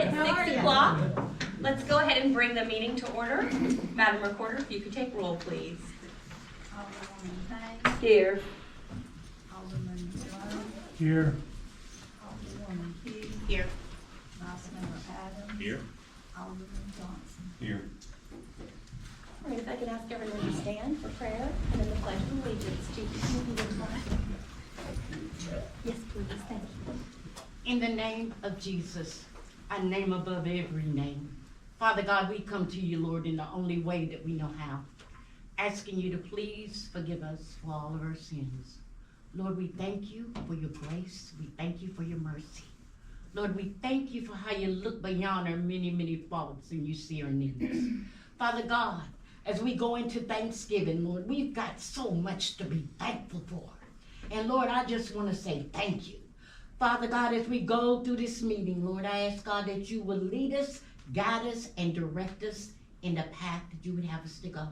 everyone. It's 6 o'clock. Let's go ahead and bring the meeting to order. Madam Recorder, if you could take roll, please. Alderwoman Payne. Here. Alderman Sloan. Here. Alderwoman Hughes. Here. Vice Mayor Adams. Here. Alderman Johnson. Here. All right, if I could ask everyone to stand for prayer and then the pledge of allegiance to the flag. Yes, please. Thank you. In the name of Jesus, a name above every name. Father God, we come to you, Lord, in the only way that we know how, asking you to please forgive us for all of our sins. Lord, we thank you for your grace. We thank you for your mercy. Lord, we thank you for how you look beyond our many, many faults and you see our needs. Father God, as we go into Thanksgiving, Lord, we've got so much to be thankful for. And Lord, I just want to say thank you. Father God, as we go through this meeting, Lord, I ask God that you will lead us, guide us, and direct us in the path that you would have us to go.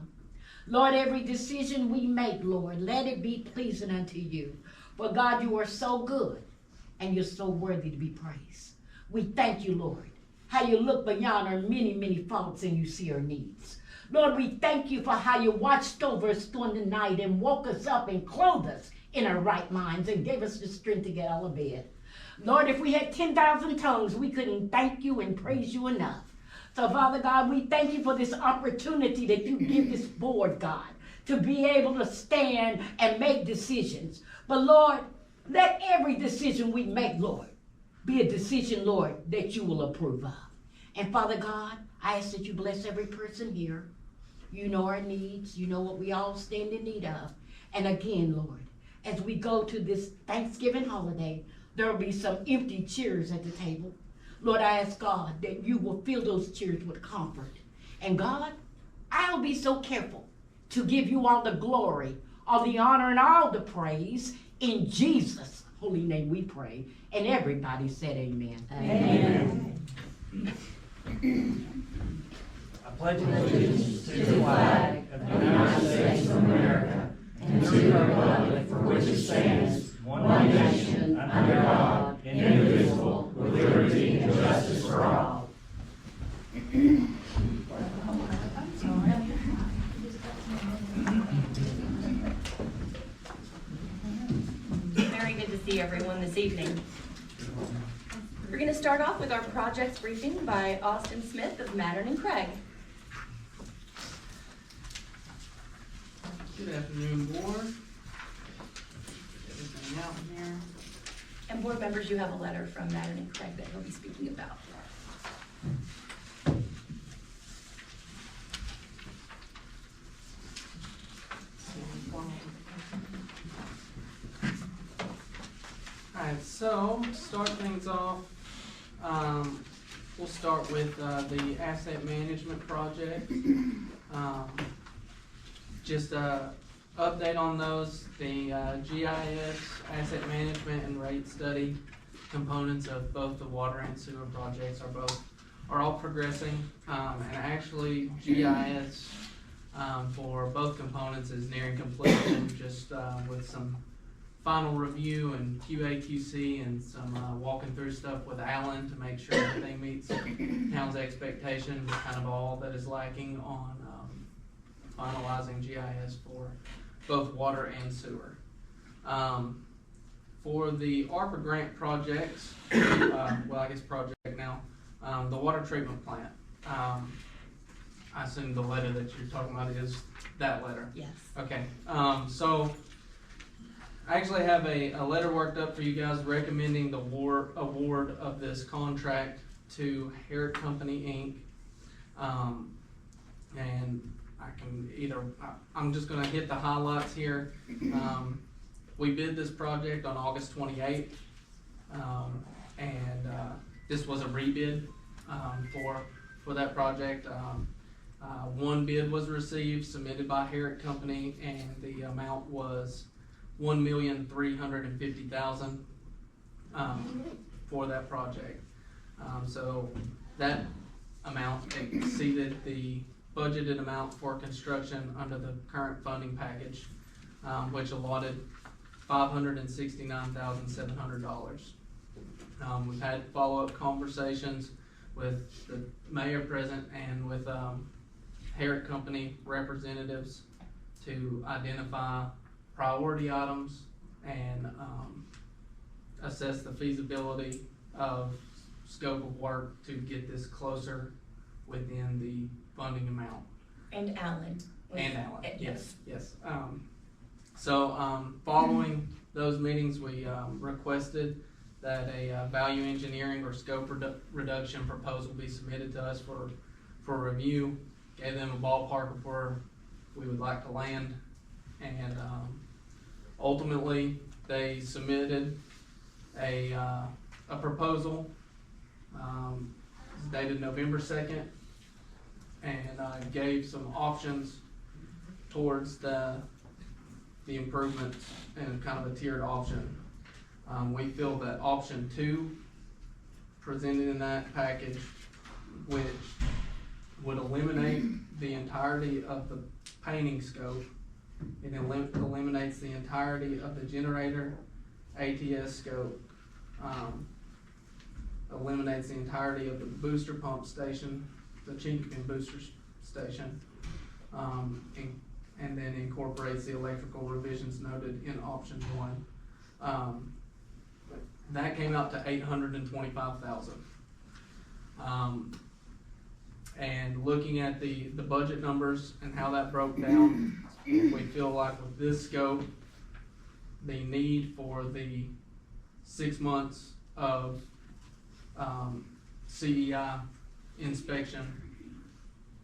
Lord, every decision we make, Lord, let it be pleasing unto you. For God, you are so good, and you're so worthy to be praised. We thank you, Lord, how you look beyond our many, many faults and you see our needs. Lord, we thank you for how you watched over us during the night and woke us up and clothed us in our right minds and gave us the strength to get out of bed. Lord, if we had 10,000 tongues, we couldn't thank you and praise you enough. So, Father God, we thank you for this opportunity that you give this board, God, to be able to stand and make decisions. But, Lord, let every decision we make, Lord, be a decision, Lord, that you will approve of. And, Father God, I ask that you bless every person here. You know our needs. You know what we all stand in need of. And again, Lord, as we go to this Thanksgiving holiday, there will be some empty chairs at the table. Lord, I ask God that you will fill those chairs with comfort. And God, I'll be so careful to give you all the glory, all the honor, and all the praise. In Jesus' holy name we pray. And everybody said amen. Amen. I pledge allegiance to the flag of the United States of America and to the republic for which it stands, one nation, under God, indivisible, with liberty and justice for all. Very good to see everyone this evening. We're going to start off with our projects briefing by Austin Smith of Mattern and Craig. Good afternoon, board. Everything out here. And board members, you have a letter from Mattern and Craig that he'll be speaking about. Alright, so to start things off, we'll start with the asset management project. Just a update on those. The GIS, asset management, and rate study components of both the water and sewer projects are all progressing. And actually, GIS for both components is nearing completion, just with some final review and QA/QC and some walking through stuff with Alan to make sure everything meets town's expectations. Kind of all that is lacking on finalizing GIS for both water and sewer. For the ARPA grant projects, well, I guess project now, the water treatment plant. I assume the letter that you're talking about is that letter. Yes. Okay, so I actually have a letter worked up for you guys recommending the award of this contract to Herrick Company, Inc. And I'm just gonna hit the highlights here. We bid this project on August 28th, and this was a rebid for that project. One bid was received, submitted by Herrick Company, and the amount was $1,350,000 for that project. So that amount exceeded the budgeted amount for construction under the current funding package, which allotted $569,700. We've had follow-up conversations with the mayor present and with, Herrick Company representatives to identify priority items and, assess the feasibility of scope of work to get this closer within the funding amount. And Alan. And Alan, yes. Following those meetings, we, requested that a, value engineering or scope reduction proposal be submitted to us for review. Gave them a ballpark of where we would like to land, and, ultimately, they submitted a proposal, it's dated November 2nd, and, gave some options towards the improvements and kind of a tiered option. We feel that option 2 presented in that package, which would eliminate the entirety of the painting scope. It eliminates the entirety of the generator ATS scope, eliminates the entirety of the booster pump station, the Chinquapin booster station, and then incorporates the electrical revisions noted in option 1. That came out to $825,000. And looking at the budget numbers and how that broke down, we feel like with this scope, the need for the 6 months of CEI inspection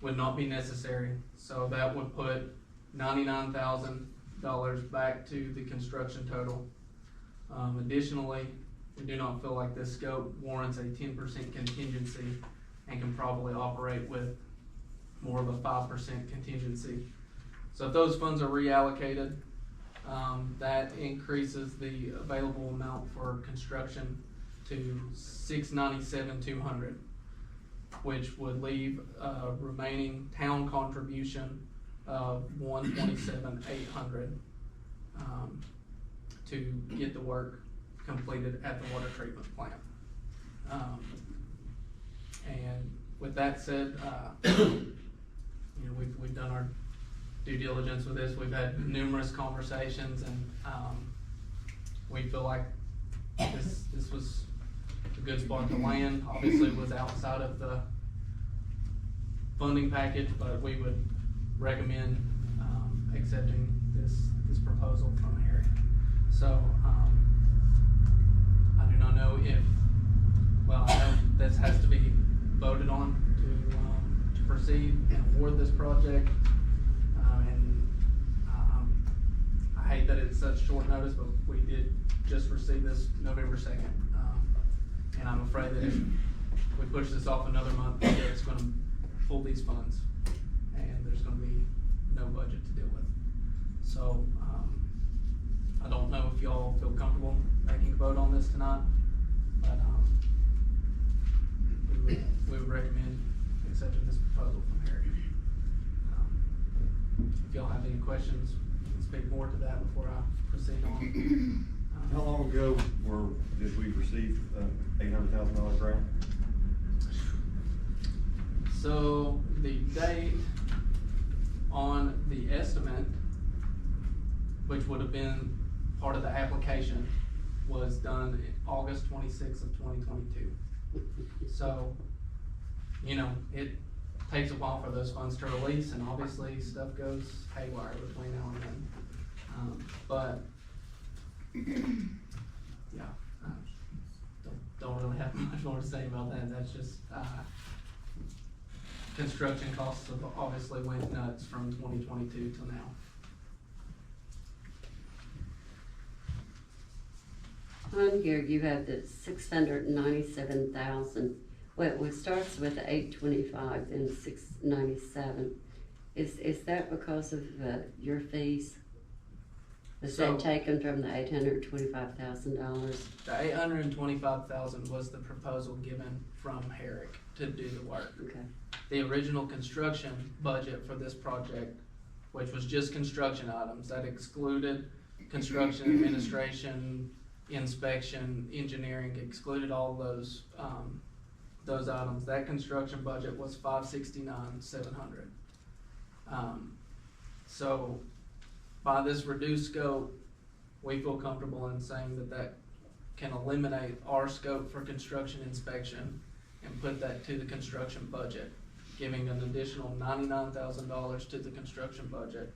would not be necessary. So that would put $99,000 back to the construction total. Additionally, we do not feel like this scope warrants a 10% contingency and can probably operate with more of a 5% contingency. So if those funds are reallocated, that increases the available amount for construction to $697,200, which would leave a remaining town contribution of $127,800 to get the work completed at the water treatment plant. And with that said, we've done our due diligence with this. We've had numerous conversations, and we feel like this was a good spot to land. Obviously, it was outside of the funding package, but we would recommend accepting this proposal from Herrick. So I do not know if, well, I know this has to be voted on to proceed and award this project. I hate that it's such short notice, but we did just receive this November 2nd. And I'm afraid that if we push this off another month, it's gonna pull these funds, and there's gonna be no budget to deal with. So, I don't know if y'all feel comfortable making a vote on this tonight, but, we would recommend accepting this proposal from Herrick. If y'all have any questions, we can speak more to that before I proceed on. How long ago did we receive $800,000 grant? So the date on the estimate, which would have been part of the application, was done August 26th of 2022. So, it takes a while for those funds to release, and obviously stuff goes haywire between now and then. But yeah, don't really have much more to say about that. That's just, construction costs have obviously went nuts from 2022 till now. On here, you have the 697,000. Well, it starts with 825 and 697. Is that because of your fees? Was So- that taken from the $825,000? The $825,000 was the proposal given from Herrick to do the work. Okay. The original construction budget for this project, which was just construction items, that excluded construction administration, inspection, engineering, excluded all those those items, that construction budget was $569,700. So by this reduced scope, we feel comfortable in saying that that can eliminate our scope for construction inspection and put that to the construction budget, giving an additional $99,000 to the construction budget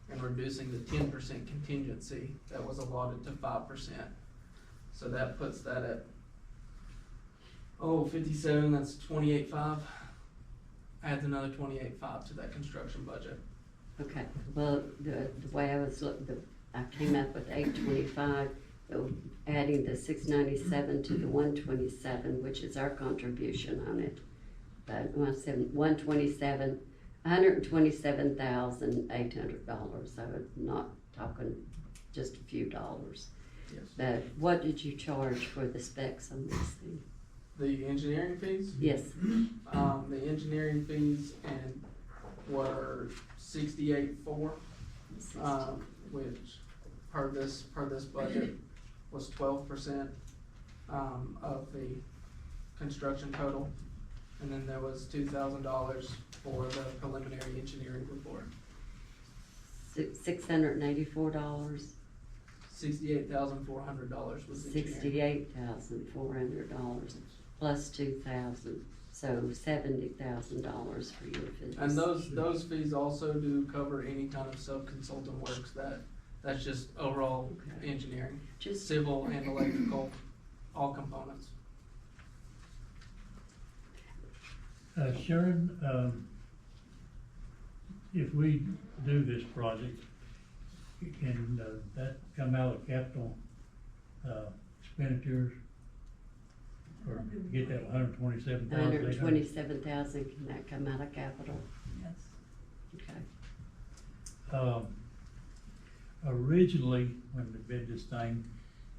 and reducing the 10% contingency that was allotted to 5%. So that puts that at 57, that's 28.5. Adds another 28.5 to that construction budget. Okay, well, the way I was I came up with 825, adding the 697 to the 127, which is our contribution on it. But $127,800, so I'm not talking just a few dollars. Yes. But what did you charge for the specs on this thing? The engineering fees? Yes, The engineering fees were 68.4, which per this budget was 12% of the construction total. And then there was $2,000 for the preliminary engineering report. $684, $68,400 was engineering. $68,400 plus $2,000, so $70,000 for your fees. And those fees also do cover any kind of sub-consultant works that's just overall Okay. engineering, Just civil and electrical, all components. Sharon, if we do this project, can that come out of capital expenditures? Or get that 127,000? 127,000, can that come out of capital? Yes. Okay. Originally, when we bid this thing,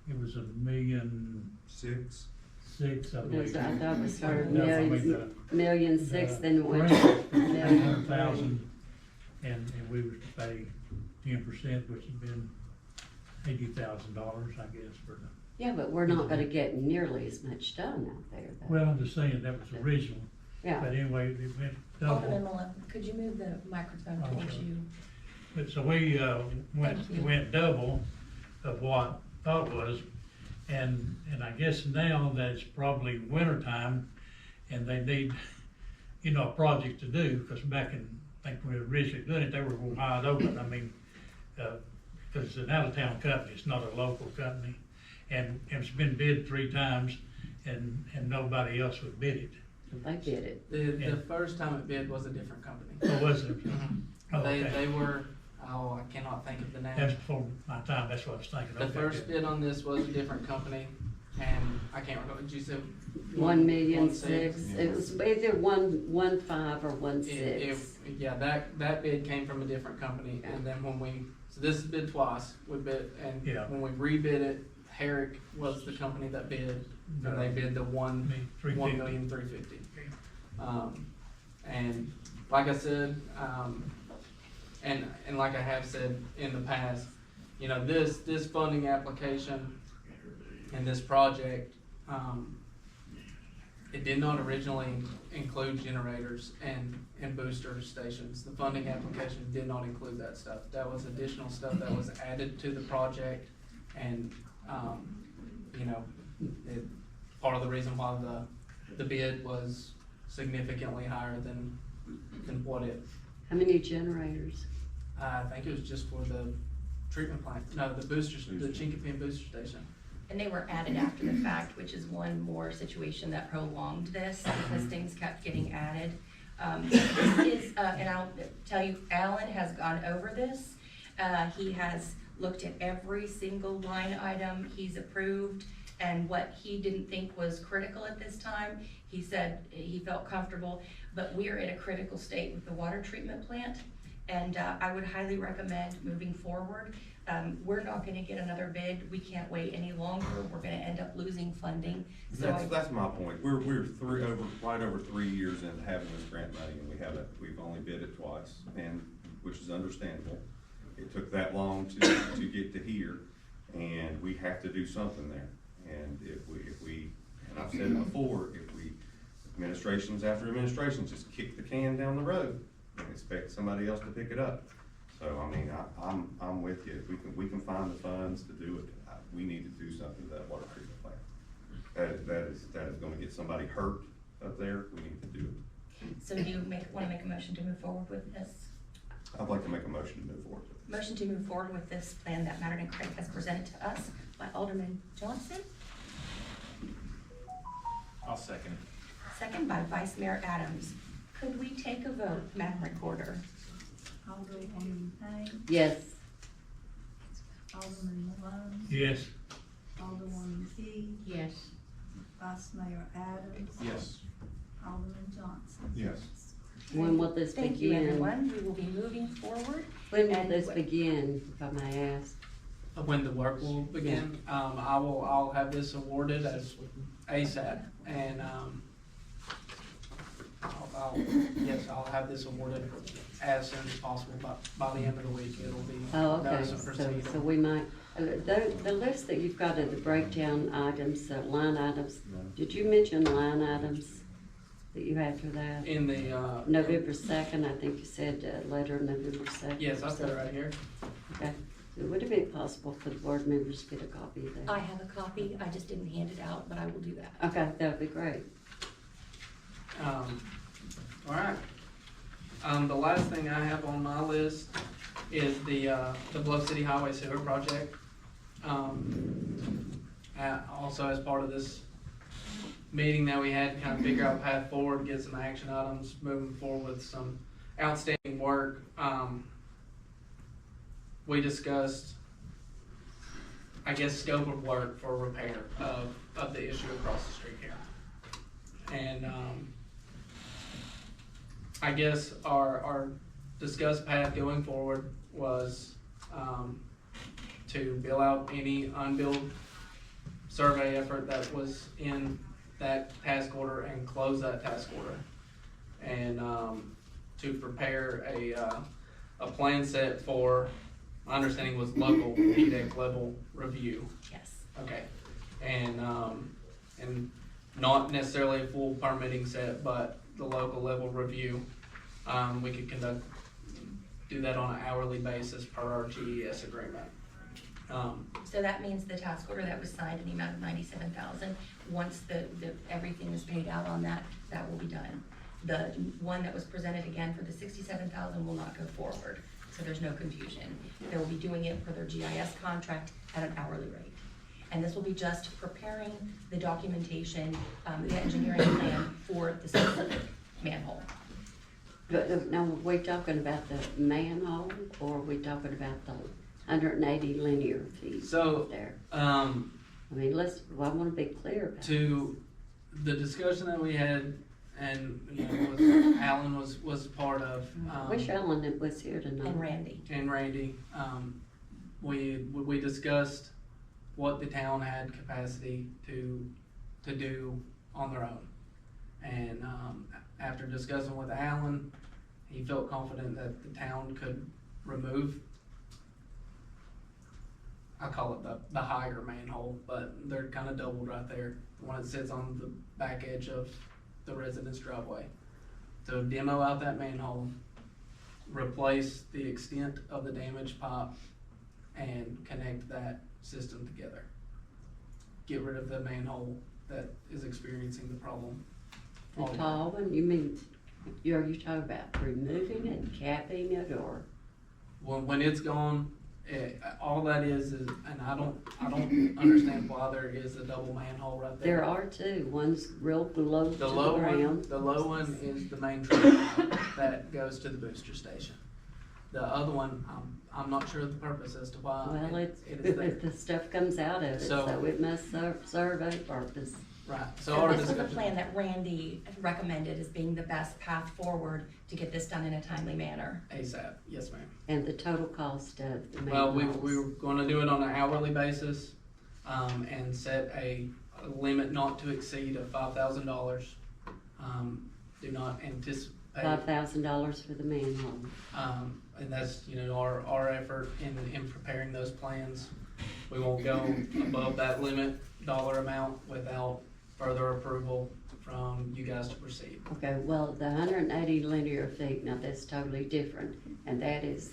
it was $1,600,000, I believe. I thought it started No, I mean, $1,600,000, then it went grant was to $1,300,000. $900,000, and we was to pay 10%, which had been $80,000, I guess, for the. Yeah, but we're not gonna get nearly as much done out there, though. Well, I'm just saying, that was original, Yeah, but anyway, it went Alderman double. Malone, could you move the microphone Okay. towards you? But so we, Thank you. went double of what thought was, and I guess now that it's probably winter time, and they need, a project to do, because back in, I think when we were originally doing it, they were wide open, I mean, because it's an out-of-town company, it's not a local company, and it's been bid 3 times, and nobody else would bid it. they did it. The Yeah. first time it bid was a different company. Or was it? Oh, They okay. were, I cannot think of the name. That's before my time, that's what I was thinking. The Okay, first good. bid on this was a different company, and I can't remember, did you say? 1,600,000, it was either 1.5 or 1.6. Yeah, that bid came from a different company, and then so this is bid twice, we bid, and Yeah. when we rebid it, Herrick was the company that bid, and they bid the Me, 350. 1,350,000. And like I said, and like I have said in the past, this funding application and this project, it did not originally include generators and booster stations. The funding application did not include that stuff. That was additional stuff that was added to the project, and, part of the reason why the bid was significantly higher than what How many generators? I think it was just for the treatment plant, no, the Chinkopin booster station. And they were added after the fact, which is one more situation that prolonged this because things kept getting added. This is, and I'll tell you, Alan has gone over this. He has looked at every single line item he's approved, and what he didn't think was critical at this time, he said he felt comfortable, but we're in a critical state with the water treatment plant. And I would highly recommend moving forward. We're not gonna get another bid. We can't wait any longer. We're gonna end up losing funding. So That's my point. We're right over 3 years into having this grant money, and we've only bid it twice, and, which is understandable. It took that long to get to here, and we have to do something there. And if we, and I've said it before, if we administrations after administrations just kick the can down the road and expect somebody else to pick it up. So, I mean, I'm with you. If we can find the funds to do it, we need to do something to that water treatment plant. That is gonna get somebody hurt up there. We need to do it. So do you wanna make a motion to move forward with this? I'd like to make a motion to move forward with this. Motion to move forward with this plan that Mattern and Craig has presented to us by Alderman Johnson, I'll second it. second by Vice Mayor Adams. Could we take a vote, Madam Recorder? Alderwoman Payne, Yes. Alderman Malone, Yes. Alderwoman Key, Yes. Vice Mayor Adams. Yes. Alderman Johnson. Yes. When will this Thank you, begin? everyone. We will be moving forward. When will And this what- begin, if I may ask? When the work will begin, I'll have this awarded as ASAP, and, I'll have this awarded as soon as possible, by the end of the week, it'll be Oh, okay, notice of so proceed. we might, the list that you've got of the breakdown items, line items, did you mention line items that you had for that? In the, November 2nd, I think you said, letter November 2nd. yes, I've got it right here. Okay, so would it be possible for the board members to get a copy of that? I have a copy. I just didn't hand it out, but I will do that. Okay, that would be great. All right. The last thing I have on my list is the Bluff City Highway Sewer Project. Also as part of this meeting that we had to kind of figure out path forward, get some action items, moving forward with some outstanding work. We discussed, I guess, scope of work for repair of the issue across the street here. And, I guess our discussed path going forward was, to bill out any unbilled survey effort that was in that task order and close that task order. And, to prepare a plan set for, my understanding was local PDEC level review. Yes. Okay, and not necessarily a full permitting set, but the local level review. We could do that on an hourly basis per our GES agreement. So that means the task order that was signed in the amount of $97,000, once everything is paid out on that, that will be done. The one that was presented again for the $67,000 will not go forward, so there's no confusion. They will be doing it for their GIS contract at an hourly rate. And this will be just preparing the documentation, the engineering plan for the specific manhole. But, now, are we talking about the manhole, or are we talking about the 180 linear feet So, there? um, I mean, I wanna be clear about this. to the discussion that we had, and, you know, Alan was part of. I wish Alan was here tonight. And Randy. And Randy, we discussed what the town had capacity to do on their own. And, after discussing with Alan, he felt confident that the town could remove, I call it the higher manhole, but they're kinda doubled right there, the one that sits on the back edge of the residence driveway. So demo out that manhole, replace the extent of the damaged pipe, and connect that system together. Get rid of the manhole that is experiencing the problem. The tall one, you mean, are you talking about removing it, capping it, or? When it's gone, all that is, and I don't understand why there is a double manhole right there. There are two, one's real low to The the low one, ground. the low one is the main trunk that goes to the booster station. The other one, I'm not sure of the purpose as to why Well, it is there. the stuff comes out of it, So- so it must serve a purpose. Right, so So our this was the discussion. plan that Randy recommended as being the best path forward to get this done in a timely manner. ASAP, yes ma'am. And the total cost of the Well, manholes. we were gonna do it on an hourly basis, and set a limit not to exceed of $5,000. Do not anticipate, $5,000 for the manhole. and that's, you know, our effort in preparing those plans. We won't go above that limit dollar amount without further approval from you guys to proceed. Okay, well, the 180 linear feet, now that's totally different, and that is,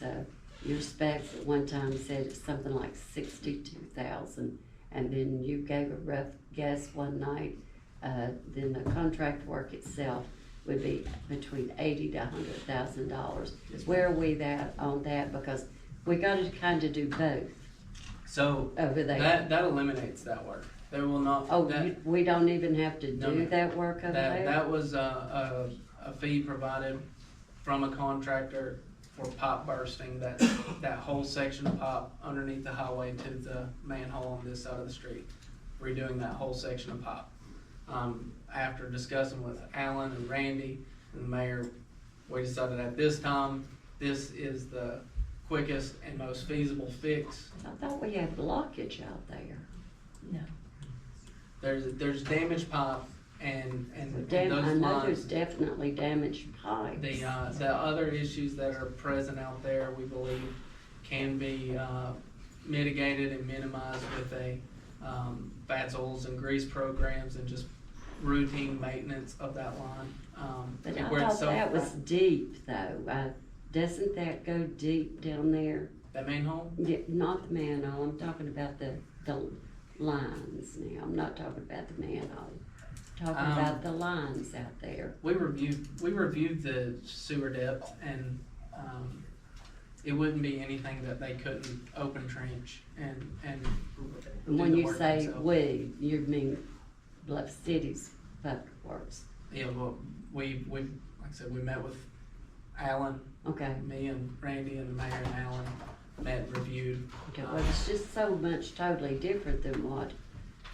your specs at one time said it's something like 62,000, and then you gave a rough guess one night, then the contract work itself would be between $80,000 to $100,000. Yes, Where are we on that? Because we gotta kinda do both So over there. that eliminates that work. There will not, Oh, that, we don't even have to No, do ma'am. that work over there? that was a fee provided from a contractor for pipe bursting, that whole section of pipe underneath the highway to the manhole on this side of the street, redoing that whole section of pipe. After discussing with Alan and Randy and the mayor, we decided at this time, this is the quickest and most feasible fix. I thought we had blockage out there. No. There's damaged pipe and I those know there's lines. definitely damaged pipes. The other issues that are present out there, we believe, can be mitigated and minimized with fats, oils, and grease programs and just routine maintenance of that line. But I where it's thought so that was deep though. Doesn't that go deep down there? that manhole. Yeah, not the manhole, I'm talking about the lines now. I'm not talking about the manhole. Talking about the lines out there. We reviewed the sewer depth and it wouldn't be anything that they couldn't open trench and do And when the you work say themselves. we, you mean Bluff City's Public Works. Yeah, well, like I said, we met with Alan, Okay, me and Randy and the mayor and Alan met and reviewed. okay, well, it's just so much totally different than what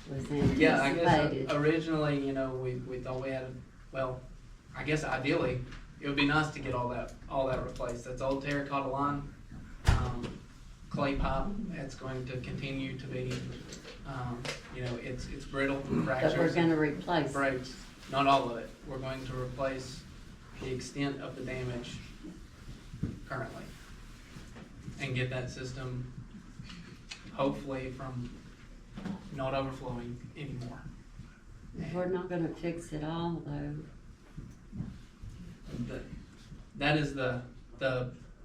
was Yeah, I guess anticipated. originally, we thought we had, I guess ideally, it would be nice to get all that replaced. That's old terracotta line, clay pipe. It's going to continue to be, it's brittle, But fractures. we're gonna replace it. breaks. Not all of it. We're going to replace the extent of the damage currently and get that system hopefully from not overflowing anymore. We're not gonna fix it all though. That is the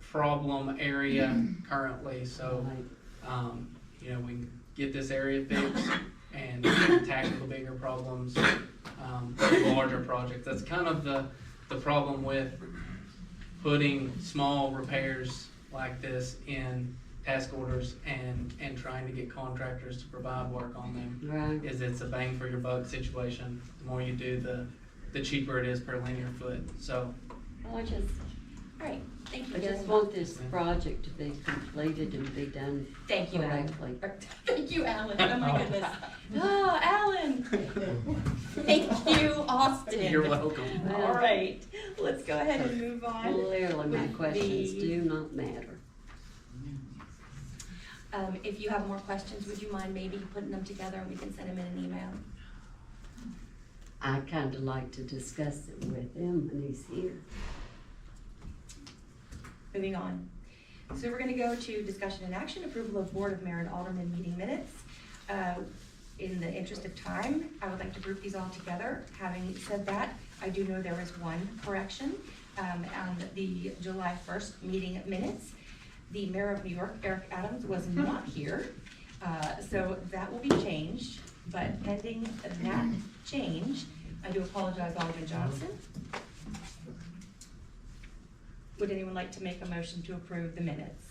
problem area currently, so, Right. we can get this area fixed and tackle the bigger problems, larger projects. That's kind of the problem with putting small repairs like this in task orders and trying to get contractors to provide work on them. Right. Is it's a bang for your buck situation. The more you do, the cheaper it is per linear foot, so. Well, All right, thank you I very just much. want this project to be completed and be done Thank you, Alan. correctly. Thank you, Alan. Oh my goodness. Oh, Alan. Thank you, Austin. You're welcome. All right, let's go ahead and move on. Clearly, my with questions the- do not matter. If you have more questions, would you mind maybe putting them together and we can send them in an email? I kinda like to discuss it with him when he's here. Moving on. So we're gonna go to discussion and action, approval of Board of Mayor and Alderman meeting minutes. In the interest of time, I would like to group these all together. Having said that, I do know there is one correction, on the July 1st meeting minutes. The Mayor of New York, Eric Adams, was not here, so that will be changed, but pending that change, I do apologize, Alderman Johnson. Would anyone like to make a motion to approve the minutes?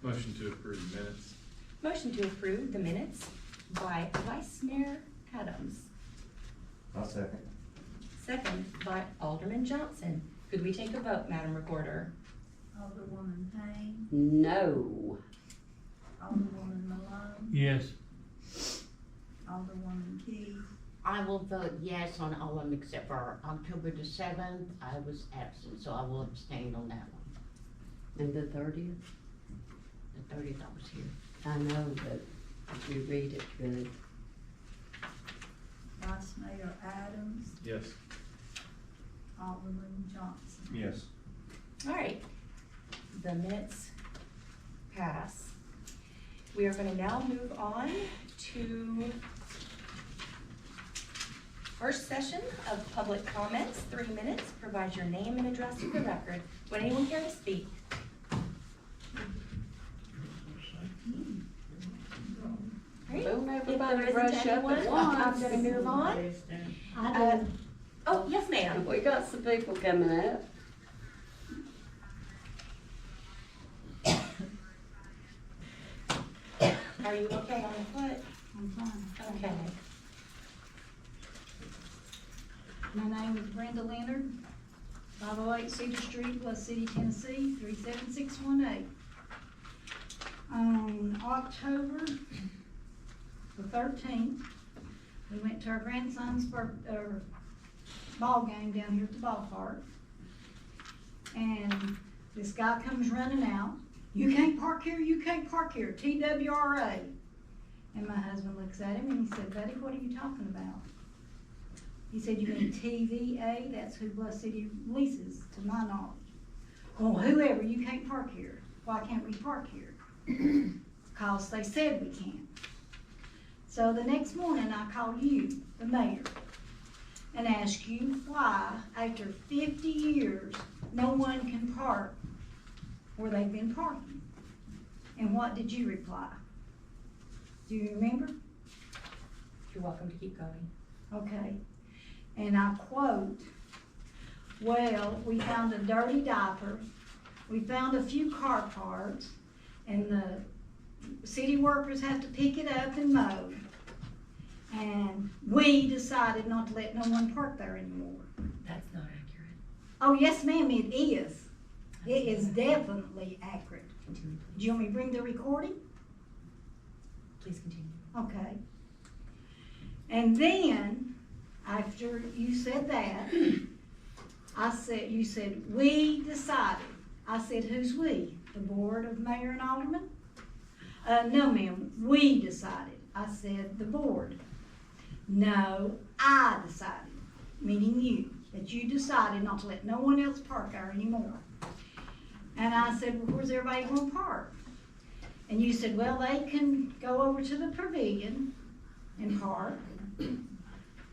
Motion to approve the minutes. Motion to approve the minutes by Vice Mayor Adams, I'll second. second by Alderman Johnson. Could we take a vote, Madam Recorder? Alderwoman Payne, No. Alderwoman Malone, Yes. Alderwoman Key, I will vote yes on all of them except for October the 7th. I was absent, so I will abstain on that one. And the 30th? The 30th I was here. I know, but if you read it good. Vice Mayor Adams, Yes. Alderman Johnson. Yes. All right, the minutes pass. We are gonna now move on to first session of public comments, 3 minutes. Provide your name and address for the record. Would anyone care to speak? Great. Don't If everybody there isn't rush up anyone, at I'm once. gonna move on. I do. Oh, yes, ma'am. We got some people coming up. Are you okay on the foot? I'm fine. Okay. My name is Brenda Leonard, 508 Cedar Street, Bluff City, Tennessee, 37618. On October the 13th, we went to our grandson's ball game down here at the ballpark. And this guy comes running out. You can't park here, you can't park here, TWRA. And my husband looks at him and he said, buddy, what are you talking about? He said, you mean TVA? That's who Bluff City leases, to my knowledge. Well, whoever, you can't park here. Why can't we park here? Because they said we can't. So the next morning I called you, the mayor, and asked you why, after 50 years, no one can park where they've been parking. And what did you reply? Do you remember? You're welcome to keep going. Okay. And I quote, well, we found a dirty diaper, we found a few car parts, and the city workers have to pick it up and mow. And we decided not to let no one park there anymore. That's not accurate. Oh, yes, ma'am, it is. It is definitely accurate. Continue, Do please. you want me to bring the recording? Please continue. Okay. And then, after you said that, you said, we decided. I said, who's we? The board of mayor and aldermen? No, ma'am, we decided. I said, the board. No, I decided, meaning you, that you decided not to let no one else park there anymore. And I said, well, where's everybody gonna park? And you said, well, they can go over to the pavilion and park,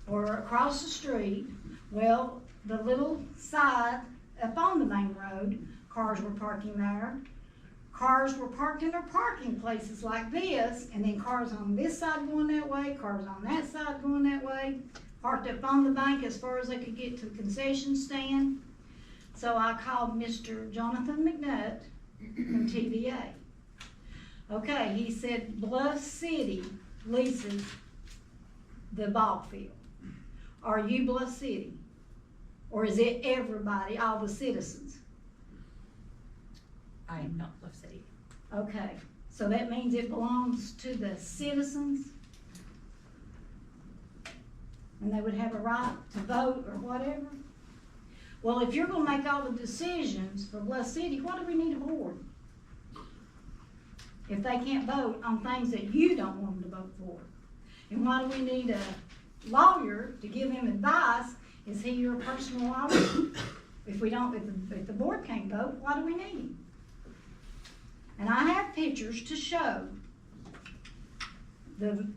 or across the street. Well, the little side up on the main road, cars were parking there. Cars were parked in their parking places like this, and then cars on this side going that way, cars on that side going that way, parked up on the bank as far as they could get to the concession stand. So I called Mr. Jonathan McNutt from TVA. Okay, he said Bluff City leases the ball field. Are you Bluff City? Or is it everybody, all the citizens? I am not Bluff City. Okay, so that means it belongs to the citizens? And they would have a right to vote or whatever? Well, if you're gonna make all the decisions for Bluff City, why do we need a board? If they can't vote on things that you don't want them to vote for? And why do we need a lawyer to give him advice? Is he your personal lawyer? If the board can't vote, why do we need him? And I have pictures to show and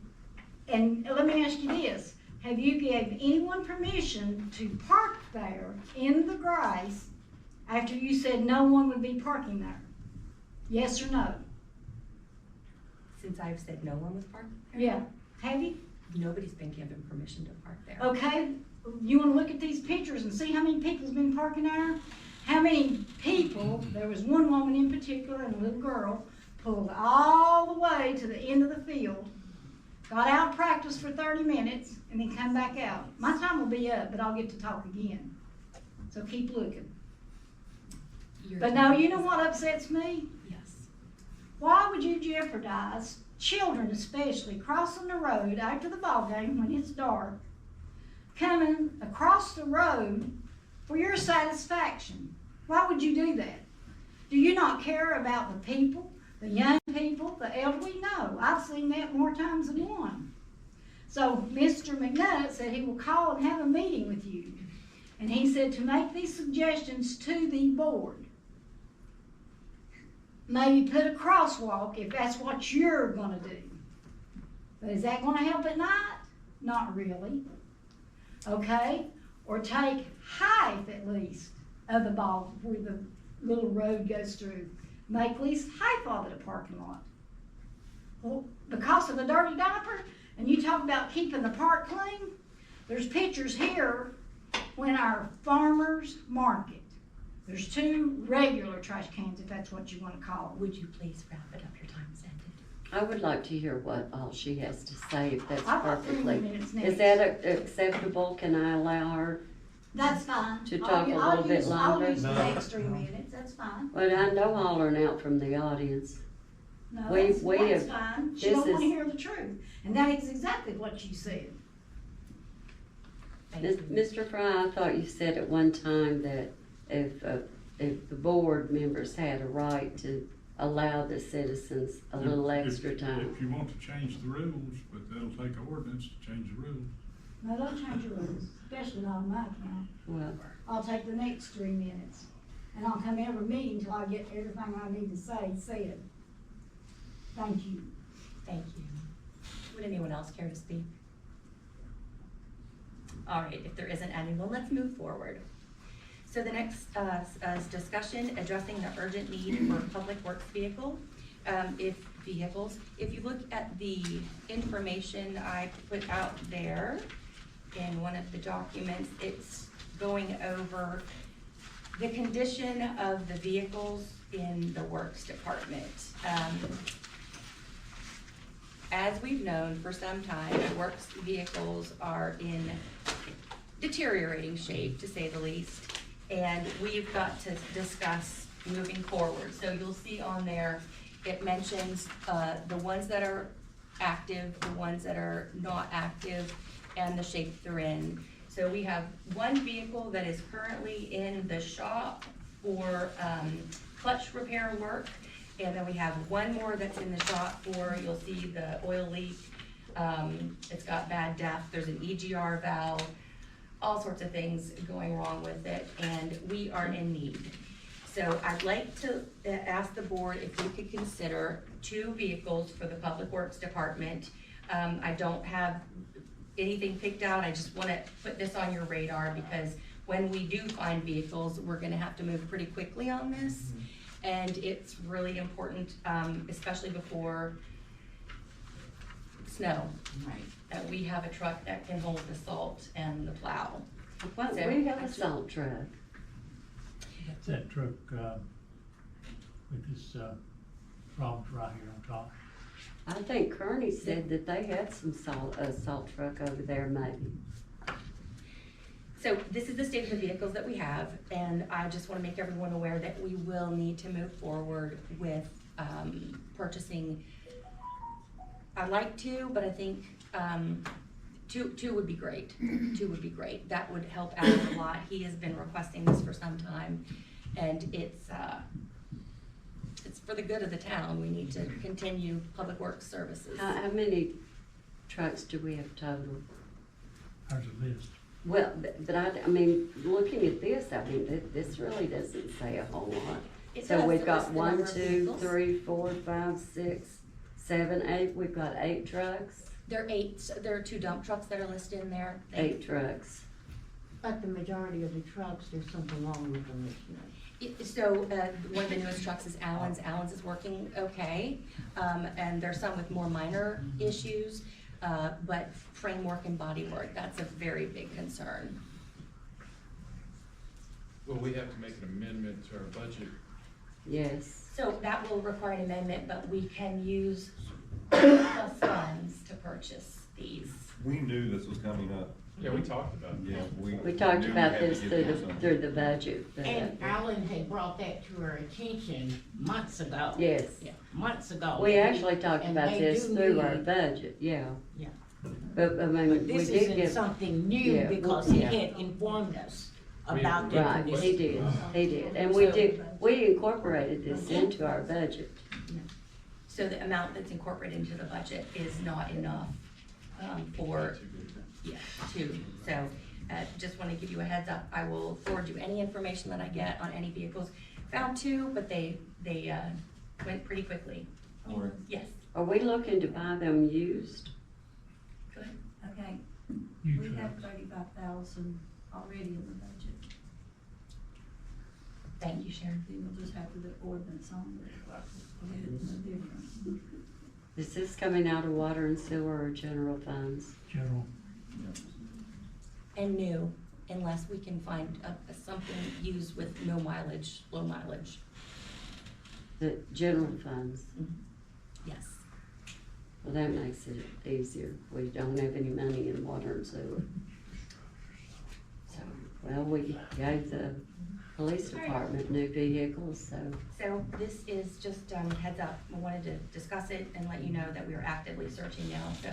let me ask you this, have you gave anyone permission to park there in the grass after you said no one would be parking there? Yes or no? Since I've said no one was parked there? Yeah, have you? Nobody's been given permission to park there. Okay, you wanna look at these pictures and see how many people's been parking there? How many people, there was one woman in particular and a little girl, pulled all the way to the end of the field, got out of practice for 30 minutes, and then come back out. My time will be up, but I'll get to talk again. So keep looking. Your But no, time you know is what up. upsets me? Yes. Why would you jeopardize children especially crossing the road after the ball game when it's dark, coming across the road for your satisfaction? Why would you do that? Do you not care about the people, the young people, the elderly? No, I've seen that more times than one. So Mr. McNutt said he will call and have a meeting with you. And he said to make these suggestions to the board. Maybe put a crosswalk if that's what you're gonna do. But is that gonna help at night? Not really. okay? Or take half at least of the ball where the little road goes through. Make at least half of it a parking lot. Well, because of the dirty diaper, and you talk about keeping the park clean, there's pictures here when our farmers market. There's 2 regular trash cans, if that's what you wanna call them. Would you please wrap it up? Your time is ended. I would like to hear what all she has to say, if that's I've got 3 perfectly. minutes Is next. that acceptable? Can I allow her? That's fine. To talk a little bit longer? I'll use the No. next 3 minutes, that's fine. Well, I know hollering out from the audience. No, We- that's, we that's have- fine. She this don't wanna is- hear the truth. And that is exactly what you said. Thank you. Mr. Fry, I thought you said at one time that if the board members had a right to allow the citizens a little extra time. If you want to change the rules, but that'll take ordinance to change the rules. No, don't change your rules, especially not on my account. Well, I'll take the next 3 minutes. And I'll come every meeting till I get everything I need to say said. Thank you. Thank you. Would anyone else care to speak? All right, if there isn't anyone, let's move forward. So the next is discussion addressing the urgent need for public works vehicles. If you look at the information I put out there in one of the documents, it's going over the condition of the vehicles in the works department. As we've known for some time, works vehicles are in deteriorating shape, to say the least, and we've got to discuss moving forward. So you'll see on there, it mentions the ones that are active, the ones that are not active, and the shape they're in. So we have one vehicle that is currently in the shop for clutch repair work. And then we have one more that's in the shop for, you'll see the oil leak. It's got bad depth, there's an EGR valve, all sorts of things going wrong with it, and we are in need. So I'd like to ask the board if we could consider 2 vehicles for the Public Works Department. I don't have anything picked out, I just wanna put this on your radar because when we do find vehicles, we're gonna have to move pretty quickly on this. And it's really important, especially before snow, Right. that we have a truck that can hold the salt and the plow. well, So, we have a actually- salt truck. That's that truck, with this, problems right here on top. I think Kearney said that they had some a salt truck over there maybe. So this is the state of the vehicles that we have, and I just wanna make everyone aware that we will need to move forward with, purchasing. I'd like 2, but I think, two would be great. 2 would be great. That would help out a lot. He has been requesting this for some time, and it's for the good of the town. We need to continue public works services. How many trucks do we have total? There's a list. Well, but I mean, looking at this, I mean, this really doesn't say a whole lot. It So does. we've It got lists the 1, number of 2, vehicles. 3, 4, 5, 6, 7, 8, we've got 8 trucks, There are 2 dump trucks that are listed in there. 8 trucks. But the majority of the trucks, there's something wrong with them, isn't there? So, one of the newest trucks is Allen's. Allen's is working okay. And there's some with more minor issues, but framework and bodywork, that's a very big concern. Well, we have to make an amendment to our budget. Yes. So that will require an amendment, but we can use surplus funds to purchase these. We knew this was coming up. Yeah, we talked about it. Yeah, We talked knew we about had to this get something. through the budget. but- And Alan had brought that to our attention months ago. Yes. Yeah, months ago. We actually talked And about they this do through our need- budget, yeah. Yeah. But, I mean, we This did isn't get, something new Yeah, because he yeah. had informed us We- about the right, condition. he did, and we incorporated this into our budget. So the amount that's incorporated into the budget is not enough, for, yeah, 2. So, just wanna give you a heads up. I will forward you any information that I get on any vehicles. Found 2, but they went pretty quickly. Lori, Yes, Are we looking to buy them used? go ahead. Okay, You We could. have 35,000 already in the budget. Thank you, Sharon. Then we'll just have to do ordinance on it. It's no different. Is this coming out of water and sewer or general funds? General. And new, unless we can find something used with no mileage, low mileage. The general funds? Yes. Well, that makes it easier. We don't have any money in water and sewer. So, well, we gave the police department new vehicles, so. So this is just heads up. We wanted to discuss it and let you know that we are actively searching now. So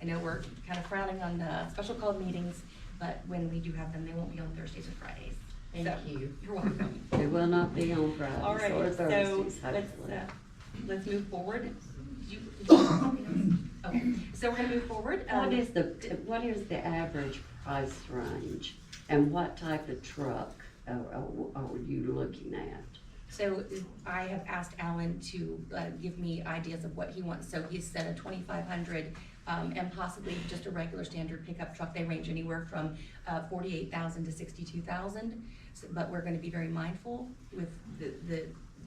I know we're kind of frowning on the special called meetings, but when we do have them, they won't be on Thursdays or Fridays. Thank So, you. You're welcome. It will not be on All Fridays right, or so Thursdays, let's, hopefully. let's move forward. Okay, so we're gonna move forward. What is the average price range? And what type of truck are you looking at? So I have asked Alan to give me ideas of what he wants. So he said a 2,500 and possibly just a regular standard pickup truck. They range anywhere from 48,000 to 62,000. So, but we're going to be very mindful with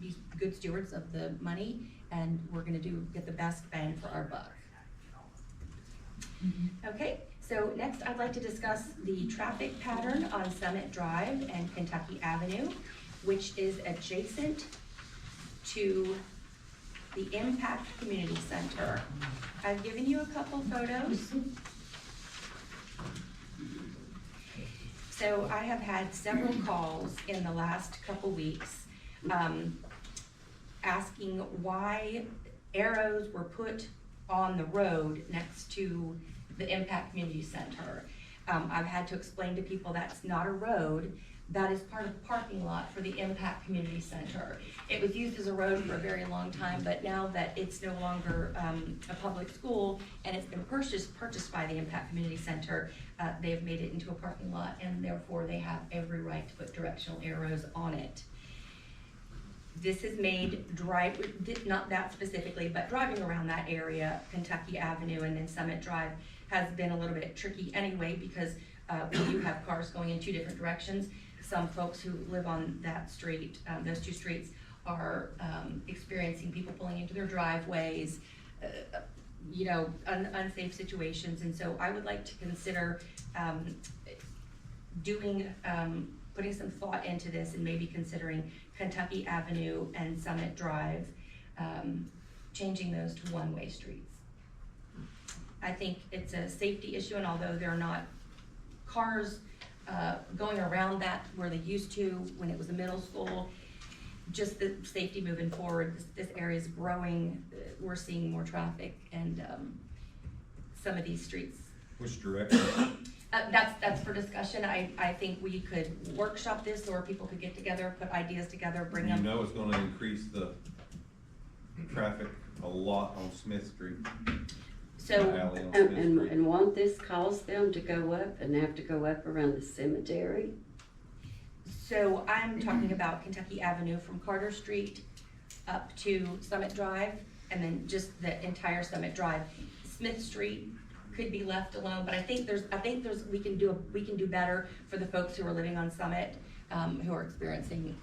be good stewards of the money, and we're going to get the best bang for our buck. Okay, so next I'd like to discuss the traffic pattern on Summit Drive and Kentucky Avenue, which is adjacent to the Impact Community Center. I've given you a couple photos. So I have had several calls in the last couple weeks asking why arrows were put on the road next to the Impact Community Center. I've had to explain to people that's not a road. That is part of the parking lot for the Impact Community Center. It was used as a road for a very long time, but now that it's no longer a public school and it's been purchased by the Impact Community Center, they've made it into a parking lot, and therefore they have every right to put directional arrows on it. This has made not that specifically, but driving around that area, Kentucky Avenue and then Summit Drive, has been a little bit tricky anyway, because we do have cars going in two different directions. Some folks who live on that street, those two streets, are experiencing people pulling into their driveways, unsafe situations. And so I would like to consider putting some thought into this and maybe considering Kentucky Avenue and Summit Drive, changing those to one-way streets. I think it's a safety issue, and although there are not cars going around that where they used to when it was a middle school, just the safety moving forward, this area is growing. We're seeing more traffic, and some of these streets. Which direction? That's for discussion. I think we could workshop this, or people could get together, put ideas together, bring them. You know it's gonna increase the traffic a lot on Smith Street. So, The alley on Smith Street. And won't this cause them to go up and have to go up around the cemetery? so I'm talking about Kentucky Avenue from Carter Street up to Summit Drive, and then just the entire Summit Drive. Smith Street could be left alone, but I think we can do better for the folks who are living on Summit, who are experiencing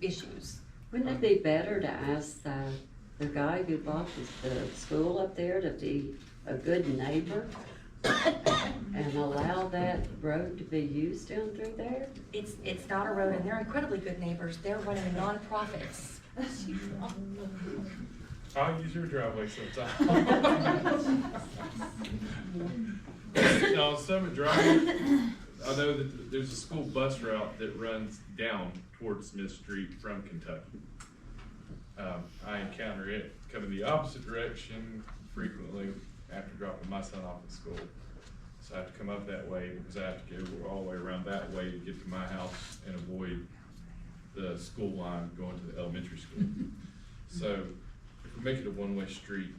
issues. Wouldn't it be better to ask the guy who bought the school up there to be a good neighbor and allow that road to be used down through there? It's not a road, and they're incredibly good neighbors. They're running nonprofits. I'll use your driveway sometime. No, Summit Drive, I know that there's a school bus route that runs down towards Smith Street from Kentucky. I encounter it coming the opposite direction frequently after dropping my son off at school. So I have to come up that way because I have to go all the way around that way to get to my house and avoid the school line going to the elementary school. So if we make it a one-way street,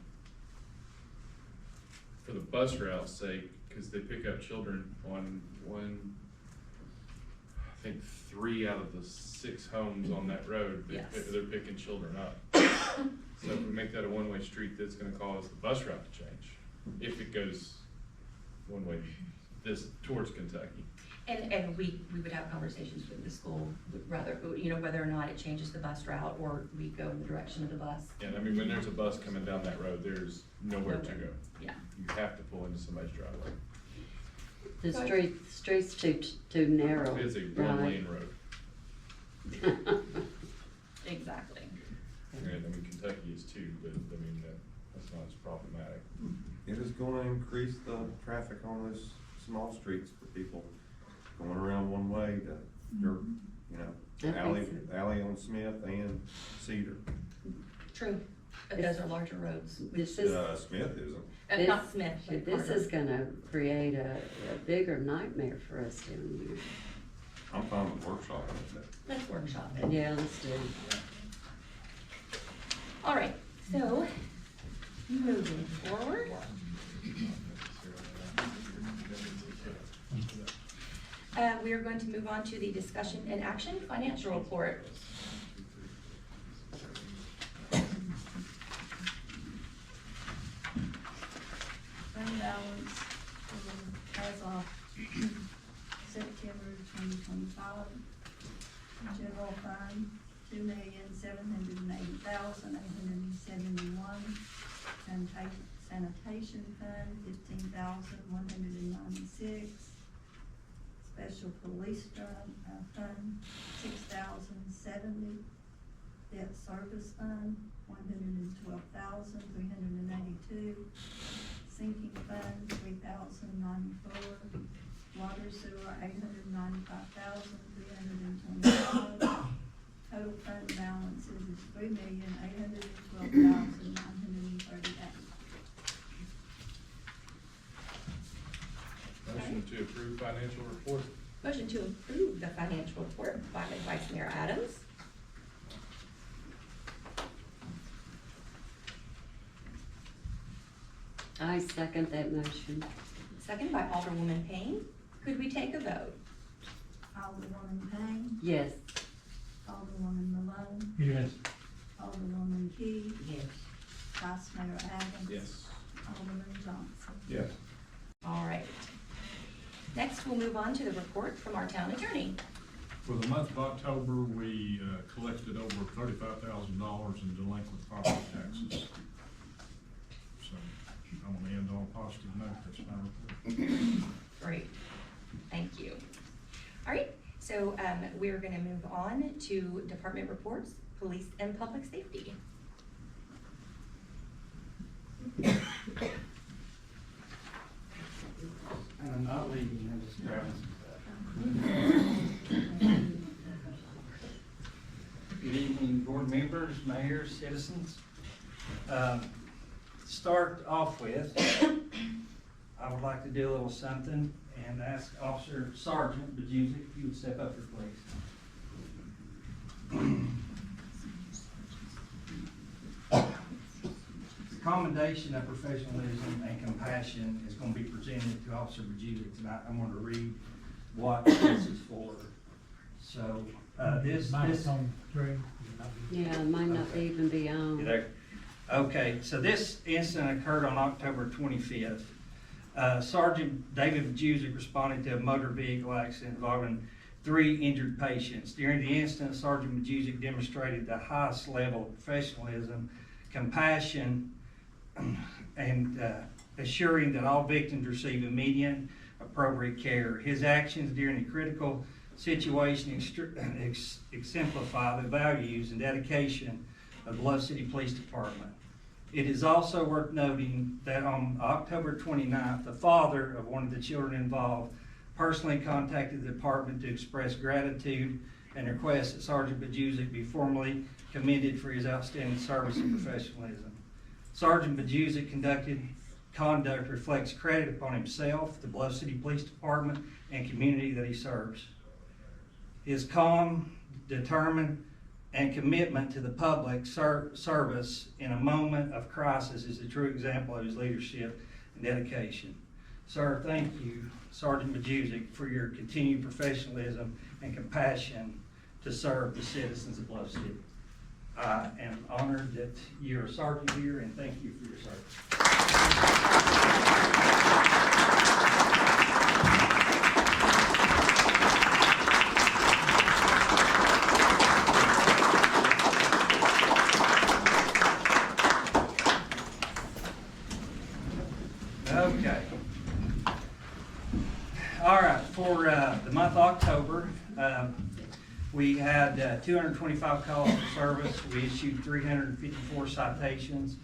for the bus route's sake, because they pick up children on I think 3 out of the 6 homes on that road, Yes. they're picking children up. So if we make that a one-way street, that's gonna cause the bus route to change, if it goes one way this towards Kentucky. And we would have conversations with the school, rather, whether or not it changes the bus route or we go in the direction of the bus. And I mean, when there's a bus coming down that road, there's nowhere to go. Yeah. You have to pull into somebody's driveway. The street's too narrow. It's a right? one-lane road. Exactly. And I mean, Kentucky is too, but I mean, that's not as problematic. It is gonna increase the traffic on those small streets for people going around one way to, you know, I alley, think alley on Smith and Cedar. True, but those are larger roads. This is, Smith isn't. Not Smith, but this Carter. is gonna create a bigger nightmare for us down here. I'm fine with workshopping it. Let's workshop it. Yeah, let's do it. All right, so moving forward. We are going to move on to the discussion and action financial report. Fund balance as of September 2025. General fund, $2,780,871. Sanitation fund, $15,196. Special police fund, $6,070. Debt service fund, $112,382. Sinking fund, $3,094. Water sewer, $895,325. Total fund balances is $3,812,938. Motion to approve financial report. Motion to approve the financial report by Vice Mayor Adams. I second that motion. Second by Alderwoman Payne. Could we take a vote? Alderwoman Payne, Yes. Alderwoman Malone, Yes. Alderwoman Key, Yes. Vice Mayor Adams. Yes. Alderman Johnson. Yes. All right. Next, we'll move on to the report from our town attorney. For the month of October, we collected over $35,000 in delinquent property taxes. So I'm gonna end on a positive note, that's my report. Great, thank you. All right, so we're gonna move on to department reports, police and public safety. And I'm not leaving, I'm just grabbing some stuff. Good evening, board members, mayors, citizens. Start off with, I would like to do a little something and ask Officer Sergeant Bejusic if you would step up here, please. The commendation of professionalism and compassion is going to be presented to Officer Bejusic tonight. I'm going to read what this is for. So, this. Yeah, it might not even be You on. there? Okay, so this incident occurred on October 25th. Sergeant David Bejusic responded to a motor vehicle accident involving 3 injured patients. During the incident, Sergeant Bejusic demonstrated the highest level of professionalism, compassion, and assuring that all victims receive immediate appropriate care. His actions during a critical situation exemplify the values and dedication of the BLUFF City Police Department. It is also worth noting that on October 29th, the father of one of the children involved personally contacted the department to express gratitude and request that Sergeant Bejusic be formally commended for his outstanding service and professionalism. Sergeant Bejusic conduct reflects credit upon himself, the BLUFF City Police Department, and community that he serves. His calm, determined, and commitment to the public service in a moment of crisis is a true example of his leadership and dedication. Sir, thank you, Sergeant Bejusic, for your continued professionalism and compassion to serve the citizens of BLUFF City. I am honored that you're a sergeant here, and thank you for your service. For the month of October, we had 225 calls for service. We issued 354 citations.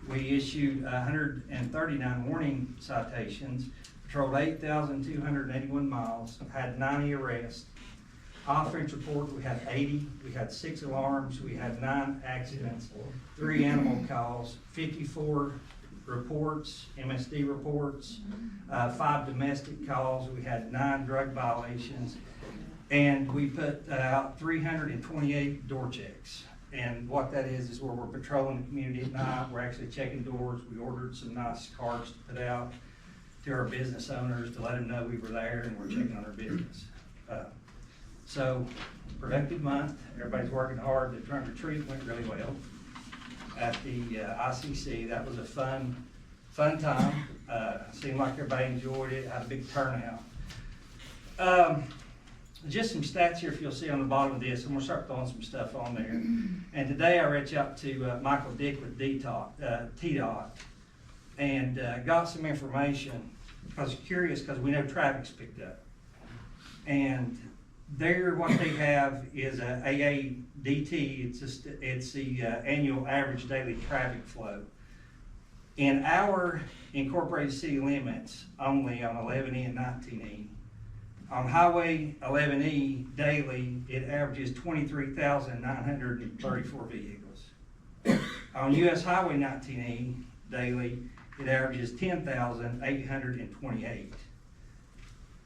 We issued 139 warning citations, patrolled 8,281 miles, had 90 arrests. Offense report, we had 80, we had 6 alarms, we had 9 accidents, 3 animal calls, 54 reports, MSD reports, 5 domestic calls, we had 9 drug violations, and we put out 328 door checks. And what that is where we're patrolling the community at night, we're actually checking doors. We ordered some nice cards to put out to our business owners to let them know we were there and we're checking on their business. So, productive month, everybody's working hard. The trunk or treat went really well at the ICC. That was a fun time. Seemed like everybody enjoyed it, had a big turnout. Just some stats here, if you'll see on the bottom of this, and we'll start throwing some stuff on there. And today I reached out to Michael Dick with TDOT and got some information. I was curious because we know traffic's picked up. And what they have is a AADT. It's the annual average daily traffic flow. In our incorporated city limits, only on 11E and 19E, on Highway 11E daily, it averages 23,934 vehicles. On US Highway 19E daily, it averages 10,828.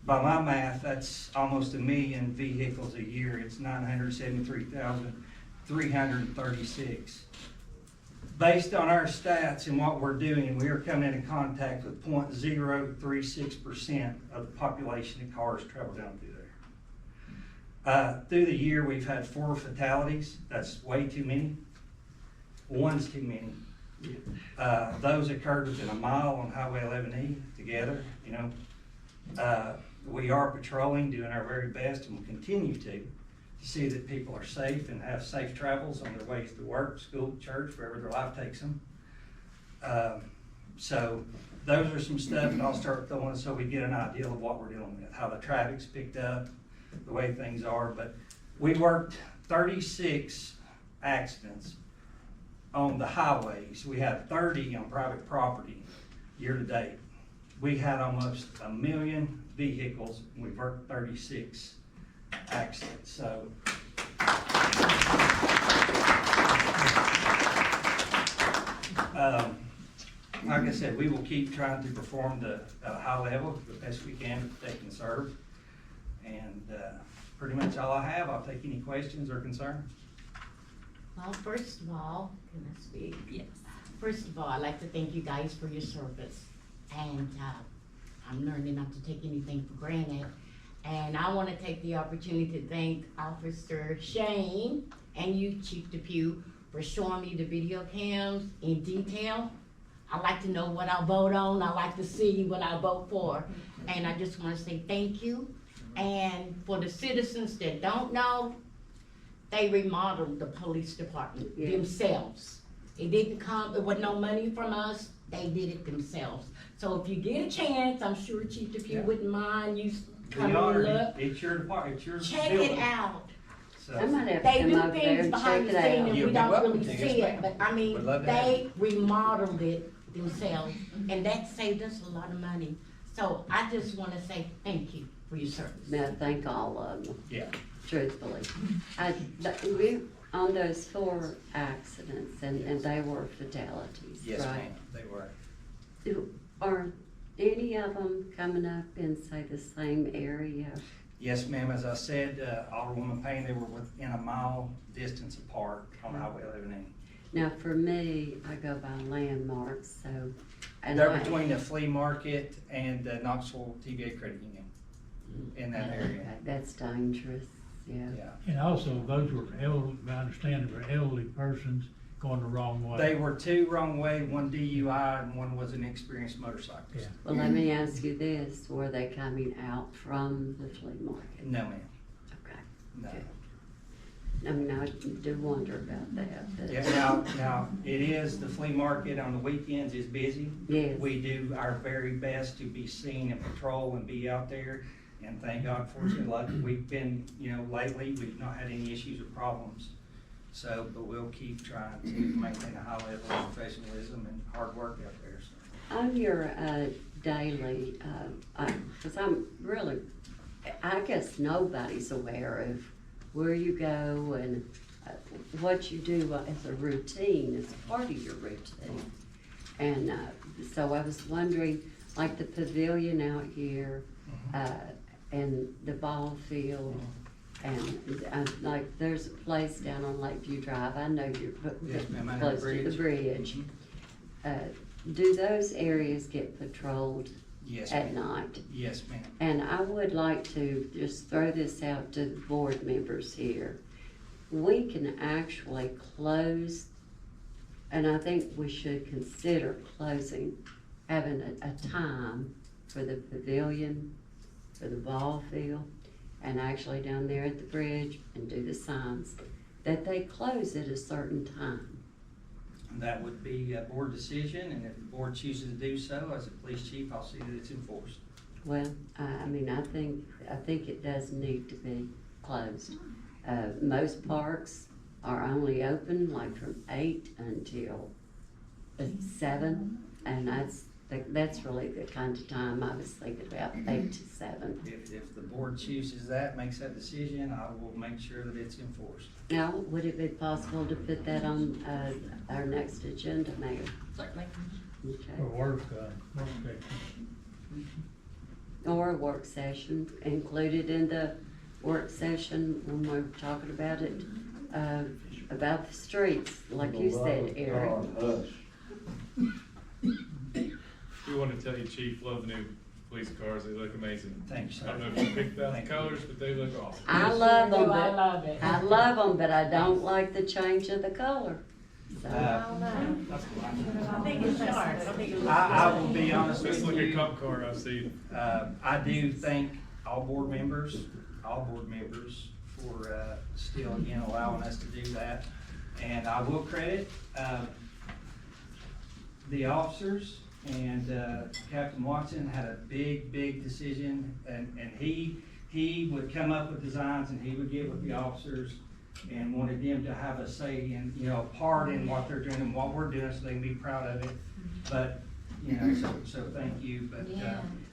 By my math, that's almost 1 million vehicles a year. It's 973,336. Based on our stats and what we're doing, we are coming into contact with 0.036% of the population of cars travel down through there. Through the year, we've had 4 fatalities. That's way too many. 1's too many. Those occurred within a mile on Highway 11E together, you know. We are patrolling, doing our very best, and will continue to see that people are safe and have safe travels on their ways to work, school, church, wherever their life takes them. So those are some stuff that I'll start throwing so we get an idea of what we're dealing with, how the traffic's picked up, the way things are. But we worked 36 accidents on the highways. We had 30 on private property year to date. We had almost 1 million vehicles, and we've worked 36 accidents. So like I said, we will keep trying to perform the high level the best we can to protect and serve. And pretty much all I have. I'll take any questions or concerns. Well, first of all, can I speak? Yes. First of all, I'd like to thank you guys for your service. And I'm learning not to take anything for granted. And I want to take the opportunity to thank Officer Shane and you, Chief Depew, for showing me the video cams in detail. I like to know what I vote on. I like to see what I vote for. And I just want to say thank you. And for the citizens that don't know, they remodeled the police department themselves. It didn't come, it was no money from us. They did it themselves. So if you get a chance, I'm sure Chief Depew wouldn't mind you coming and look. It's your department, it's your Check building. it out. So, I might have to They come do over there things and behind check the it scene out. and You'll we be don't welcome really to, yes, see ma'am. it, but I mean, We'd love to have they remodeled it themselves and that saved us a lot of money. So I just wanna say thank you for your service. May I thank all of them, yeah. truthfully. We, on those 4 accidents, and they were fatalities, Yes, right? ma'am, they were. Are any of them coming up in, say, the same area? Yes, ma'am, as I said, Alderwoman Payne, they were within a mile distance apart on Highway 11E. Now, for me, I go by landmarks, so. and They're I- between the flea market and Knoxville TVA Credit Union in that area. Okay, that's dangerous, yeah. Yeah. And also, those were elderly, I understand, were elderly persons going the wrong way. They were 2 wrong way, 1 DUI, and 1 was an experienced motorcyclist. Yeah. Well, let me ask you this, were they coming out from the flea market? No, ma'am, Okay, no. good. I mean, I do wonder about that, but. Yeah, now, it is, the flea market on the weekends is busy. Yes. We do our very best to be seen and patrol and be out there And thank God for it, like we've been, lately, we've not had any issues or problems. So, but we'll keep trying to maintain a high level of professionalism and hard work out there, so. On your daily, because I'm really, I guess nobody's aware of where you go and what you do as a routine, as part of your routine. And so I was wondering, like the pavilion out here, and the ball field, and like there's a place down on Lakeview Drive, I know you're Yes, ma'am, I know close the to the bridge. bridge. Do those areas get patrolled Yes, at ma'am. night? Yes, ma'am. And I would like to just throw this out to the board members here. We can actually close, and I think we should consider closing, having a time for the pavilion, for the ball field, and actually down there at the bridge, and do the signs, that they close at a certain time. That would be a board decision, and if the board chooses to do so, as a police chief, I'll see that it's enforced. Well, I mean, I think it does need to be closed. Most parks are only open like from 8 until 7, and that's really the kind of time I was thinking about, 8 to 7. If the board chooses that, makes that decision, I will make sure that it's enforced. Now, would it be possible to put that on our next agenda, Mayor? Certainly. For Okay. work session. Or a work session, included in the work session when we're talking about it, about the streets, like you said, Eric. We want to tell you, Chief, love the new police cars. They look amazing. Thank you, I don't know sir. if you picked out the Thank you. colors, but they look awesome. I love them, I but love it. I love them, but I don't like the change of the color. So, I think it's sharp. I think it looks I will be honest Best with looking you. cop car I've seen. I do thank all board members for, still, allowing us to do that. And I will credit, the officers, and, Captain Watson had a big decision, and he would come up with designs, and he would get with the officers, and wanted them to have a say in, part in what they're doing and what we're doing, so they can be proud of it. But, so thank you, but,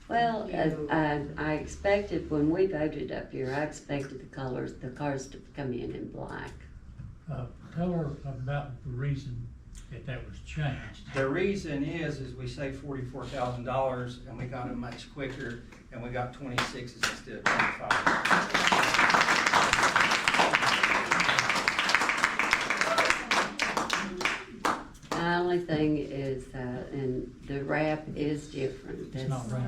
well, I expected, when we voted up here, I expected the cars to come in black. Tell her about the reason that was changed. the reason is we saved $44,000, and we got them much quicker, and we got 26s instead of 25. The only thing is, and the wrap is different. It's not right.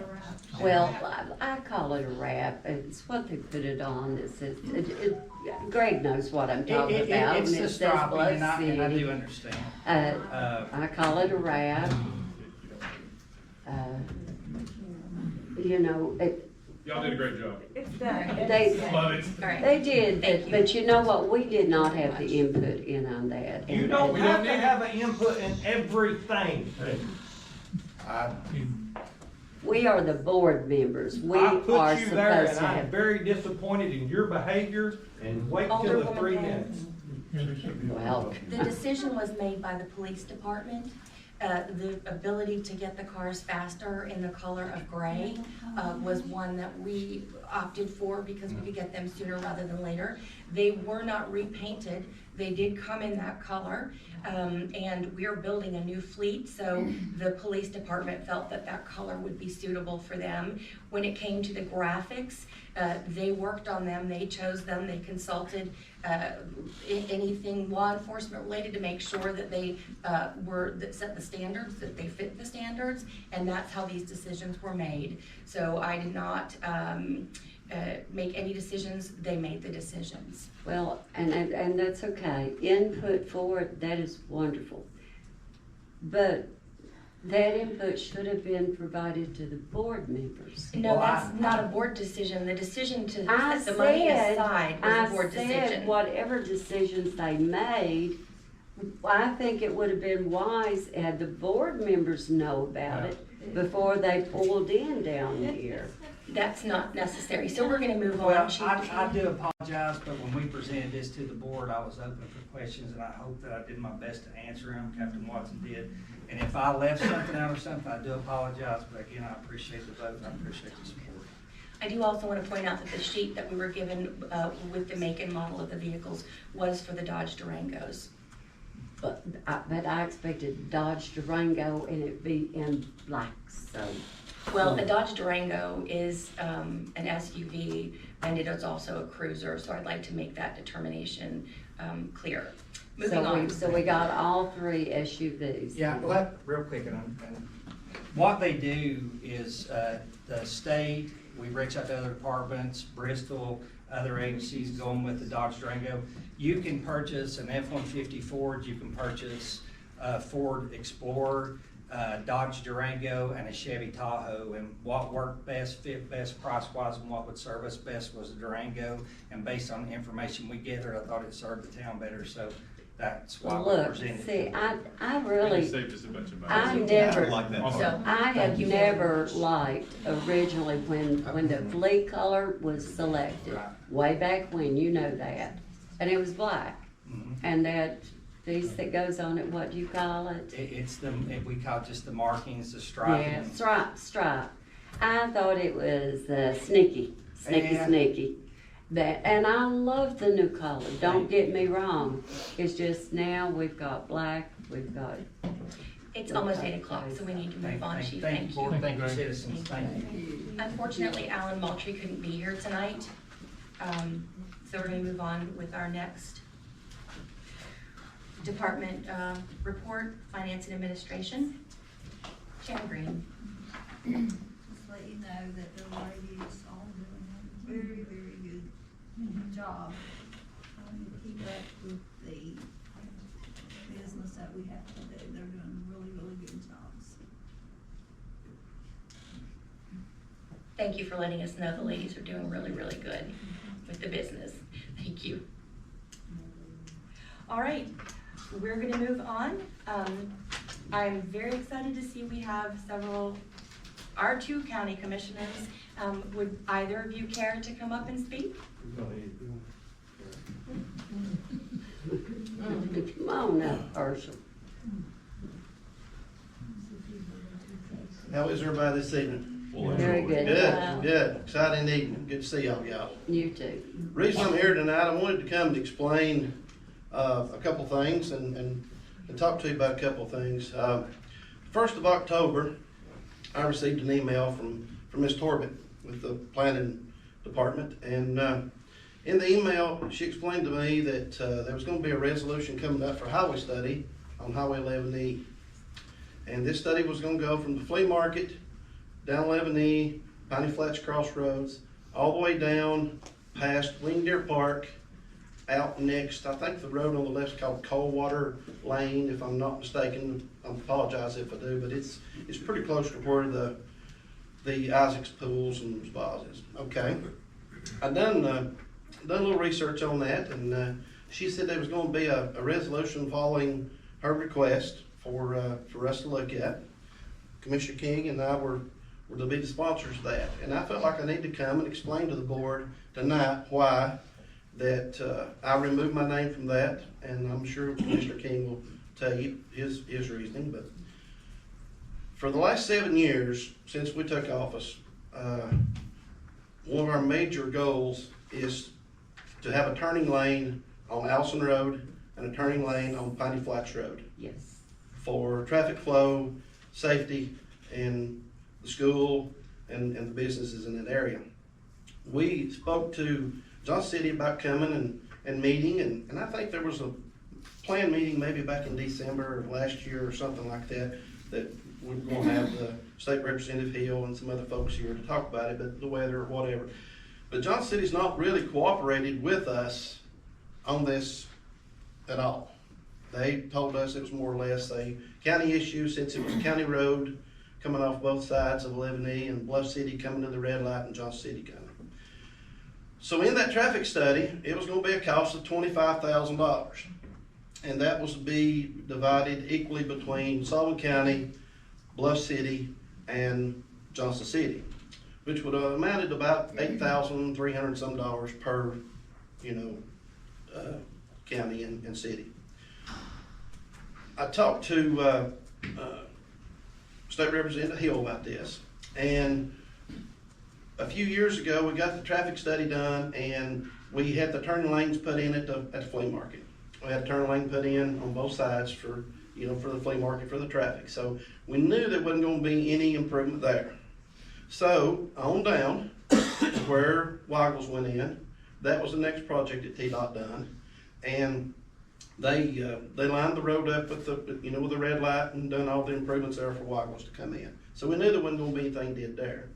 Well, I call it a wrap. It's what they put it on. It says, Greg knows what I'm talking about. It's and the it says striping, Bluff and I do City. understand. I call it a wrap. Y'all did a great job. They, Love it. All right. they did, Thank you. but you know what? We did not have the input in on that. You don't have to have an input in everything. We are the board members. We I are put you there, supposed and to I'm have. very disappointed in your behavior, and wait till the Alderwoman 3 Hayes. minutes. Well, The decision was made by the police department. The ability to get the cars faster in the color of gray was one that we opted for because we could get them sooner rather than later. They were not repainted. They did come in that color, and we're building a new fleet, so the police department felt that that color would be suitable for them. When it came to the graphics, they worked on them, they chose them, they consulted anything law enforcement related to make sure that they that set the standards, that they fit the standards, and that's how these decisions were made. So I did not make any decisions, they made the decisions. well, and that's okay. Input for it, that is wonderful. But that input should have been provided to the board members. No, Well, that's not a board decision. The decision to I set the money said- aside was a board I said decision. whatever decisions they made, I think it would have been wise had the board members know about it before they pulled in down here. that's not necessary, so we're gonna move Well, on. Chief I King. do apologize, but when we presented this to the board, I was open for questions, and I hope that I did my best to answer them, Captain Watson did. And if I left something out or something, I do apologize, but again, I appreciate the vote, and I appreciate the support. I do also want to point out that the sheet that we were given with the make and model of the vehicles was for the Dodge Durangos. But I expected Dodge Durango and it be in black, so. Well, a Dodge Durango is an SUV, and it is also a cruiser, so I'd like to make that determination clear. Moving on. So we got all three SUVs. Yeah, well, real quick, and what they do is, the state, we reach out to other departments, Bristol, other agencies going with the Dodge Durango. You can purchase an F-150 Ford, you can purchase a Ford Explorer, Dodge Durango, and a Chevy Tahoe. And what worked best, fit best price-wise, and what would serve us best was the Durango. And based on the information we gathered, I thought it served the town better, so that's why we Look, presented. see, I It really, saved us a bunch of money. I I never, don't like that part. So, I have never liked originally when the flea color was selected, Right. way back when, you know that. And it was black. Mhm. And that piece that goes on it, what do you call it? It's we call it just the markings, the Yeah, striping. stripe. I thought it was sneaky. Yeah. And I love the new color, don't get me wrong. It's just now we've got black, we've got, it's almost 8 o'clock, so we need to move on, Chief, thank you. Board, thank you, Thank you. citizens, thank you. Unfortunately, Alan Moultrie couldn't be here tonight, so we're gonna move on with our next department report, Finance and Administration. Shannon Green. Just let you know that the ladies all doing a very, very good job trying to keep up with the business that we have to do. They're doing really, really good jobs. Thank you for letting us know the ladies are doing really, really good with the business. Thank you. All right, we're gonna move on. I'm very excited to see we have our two county commissioners. Would either of you care to come up and speak? come on now, Herschel. How is everybody this evening? Very good. Good. Exciting evening. Good to see y'all. You too. Reason I'm here tonight, I wanted to come and explain a couple things and talk to you about a couple things. 1st of October, I received an email from Ms. Torbett with the planning department, and in the email, she explained to me that there was going to be a resolution coming up for highway study on Highway 11E. And this study was going to go from the flea market down 11E, Piney Flats Crossroads, all the way down past Wing Deer Park, out next, I think the road on the left is called Coldwater Lane, if I'm not mistaken. I apologize if I do, but it's pretty close to where the Isaac's Pools and Spas is. Okay. I done a little research on that, and she said there was going to be a resolution following her request for us to look at. Commissioner King and I were to be the sponsors of that, and I felt like I need to come and explain to the board tonight why that I removed my name from that, and I'm sure Commissioner King will tell you his reasoning. But for the last 7 years since we took office, one of our major goals is to have a turning lane on Allison Road and a turning lane on Piney Flats Road Yes. for traffic flow, safety, and the school and the businesses in that area. We spoke to Johnson City about coming and meeting, and I think there was a planned meeting maybe back in December of last year or something like that we're going to have the State Representative Hill and some other folks here to talk about it, but the weather or whatever. But Johnson City's not really cooperated with us on this at all. They told us it was more or less a county issue, since it was a county road coming off both sides of 11E, and Bluff City coming to the red light and Johnson City coming. So in that traffic study, it was going to be a cost of $25,000. And that was to be divided equally between Sullivan County, Bluff City, and Johnson City. which would have amounted to about $8,300 some dollars per, county and city. I talked to State Representative Hill about this, and a few years ago, we got the traffic study done, and we had the turn lanes put in at the flea market. We had a turn lane put in on both sides for the flea market, for the traffic. So we knew there wasn't gonna be any improvement there. So on down where Waggles went in, that was the next project that TDOT done. And they lined the road up with with the red light and done all the improvements there for Waggles to come in. So we knew there wasn't gonna be anything done there.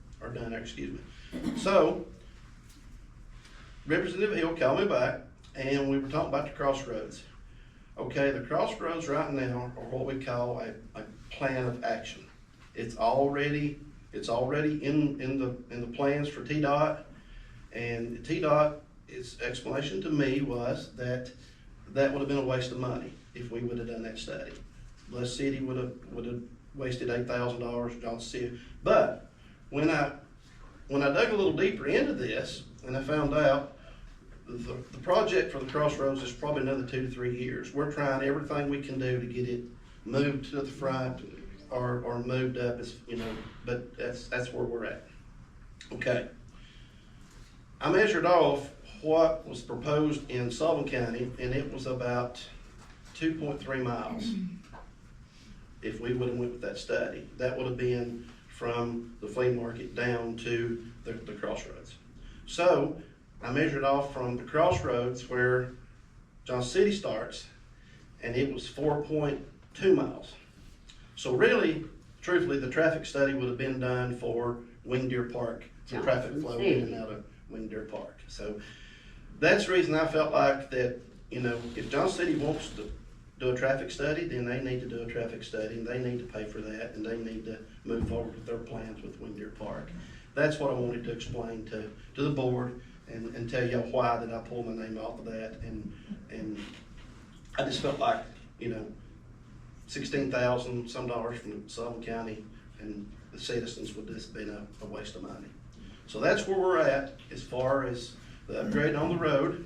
So Representative Hill called me back, and we were talking about the crossroads. Okay, the crossroads right now are what we call a plan of action. It's already in the plans for TDOT, and TDOT's explanation to me was that would have been a waste of money if we would have done that study. Bluff City would have wasted $8,000, Johnson City. But when I dug a little deeper into this, and I found out the project for the crossroads is probably another 2 to 3 years. We're trying everything we can do to get it moved to the front or moved up, but that's where we're at. Okay. I measured off what was proposed in Sullivan County, and it was about 2.3 miles. If we would have went with that study, that would have been from the flea market down to the crossroads. So I measured off from the crossroads where Johnson City starts, and it was 4.2 miles. So really, truthfully, the traffic study would have been done for Wing Deer Park, the traffic flow in and out of Wing Deer Park. So that's the reason I felt like that, if Johnson City wants to do a traffic study, then they need to do a traffic study, and they need to pay for that, and they need to move forward with their plans with Wing Deer Park. That's what I wanted to explain to the board and tell y'all why that I pulled my name off of that, and I just felt like, $16,000 some dollars from Sullivan County and the citizens would just been a waste of money. So that's where we're at as far as the upgrade on the road.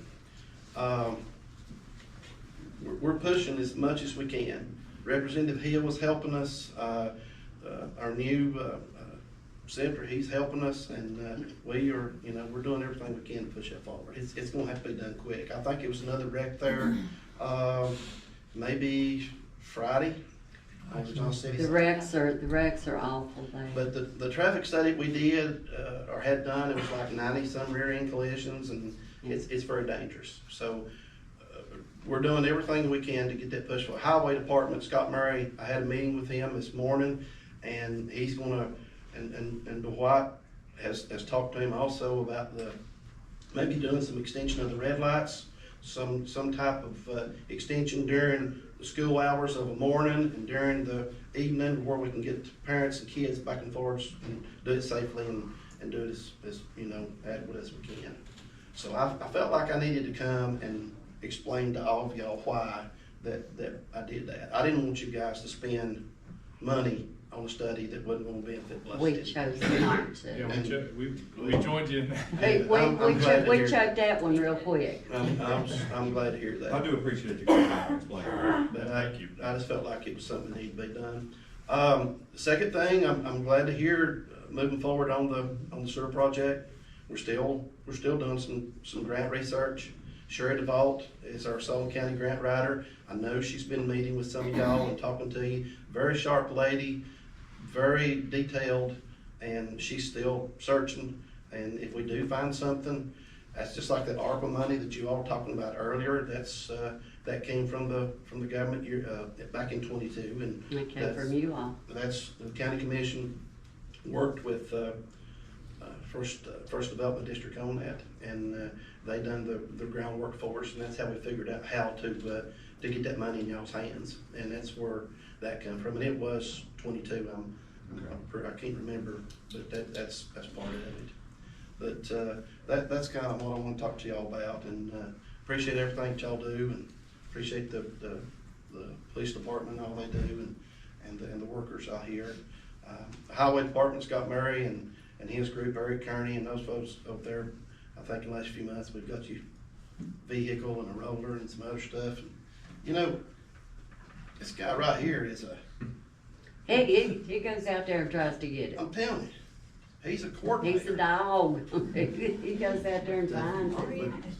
We're pushing as much as we can. Representative Hill was helping us. Our new senator, he's helping us, and we are, we're doing everything we can to push that forward. It's going to have to be done quick. I think it was another wreck there, maybe Friday. The wrecks are awful there. But the traffic study we did or had done, it was like 90 some rear end collisions, and it's very dangerous. So we're doing everything we can to get that push for Highway Department. Scott Murray, I had a meeting with him this morning, and he's gonna, and Dwight has talked to him also about maybe doing some extension of the red lights, some type of extension during the school hours of the morning and during the evening, where we can get parents and kids back and forth and do it safely and do it as adequate as we can. So I felt like I needed to come and explain to all of y'all why that I did that. I didn't want you guys to spend money on a study that wasn't going to benefit Bluff City. We chose not to. Yeah, we joined you in that. Hey, we chugged that one real quick. I'm glad to hear that. I do appreciate you coming and explaining. But I just felt like it was something that needed to be done. Second thing, I'm glad to hear moving forward on the sewer project. We're still doing some grant research. Sherry DeVault is our Sullivan County grant writer. I know she's been meeting with some of y'all and talking to you. Very sharp lady, very detailed, and she's still searching. And if we do find something, that's just like that ARPA money that you all were talking about earlier. That came from the government back in 22, and It came from you all. That's the county commission worked with First Development District on that, and they done the groundwork for us, and that's how we figured out how to get that money in y'all's hands, and that's where that come from. And it was 22. I can't remember, but that's part of it. But that's kind of what I want to talk to y'all about, and appreciate everything that y'all do, and appreciate the police department and all they do, and the workers out here. The highway department's got Murray, and and his group, Eric Kearney and those folks over there. I think in the last few months, we've got you vehicle and a roller and some other stuff. And, you know, this guy right here is He goes out there and tries to get it. I'm telling you, he's a He's a coordinator. dog. He goes out there and finds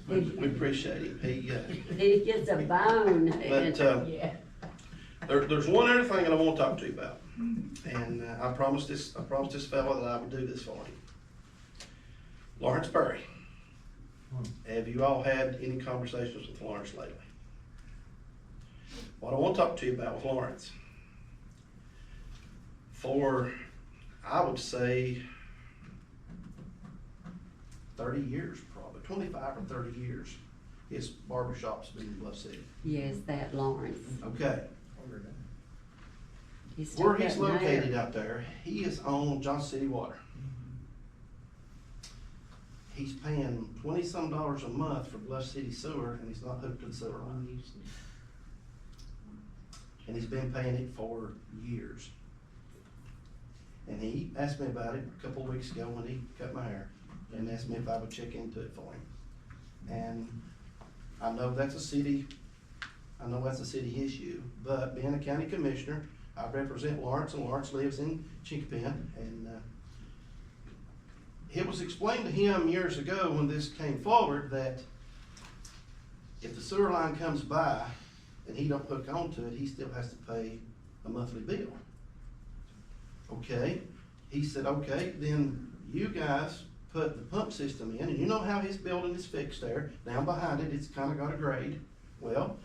it. We appreciate him. He gets a bone. But, Yeah. there's one other thing that I want to talk to you about. And I promised this fellow that I would do this for him. Lawrence Perry. Have you all had any conversations with Lawrence lately? What I want to talk to you about with Lawrence, for, I would say, 30 years probably, 25 or 30 years, his barbershop's been in Bluff City. Yes, that Lawrence. Okay. He's still Where he's cutting hair. located out there, he is on Johnson City Water. He's paying $20-some a month for Bluff City Sewer, and he's not hooked to the sewer line. And he's been paying it for years. And he asked me about it a couple of weeks ago when he cut my hair, and asked me if I would check into it for him. And I know that's a city issue, but being a county commissioner, I represent Lawrence, and Lawrence lives in Chinkapin, and it was explained to him years ago when this came forward that if the sewer line comes by and he don't hook onto it, he still has to pay a monthly bill. Okay, he said, okay, then you guys put the pump system in, and you know how his building is fixed there, down behind it, it's kinda got a grade. Well,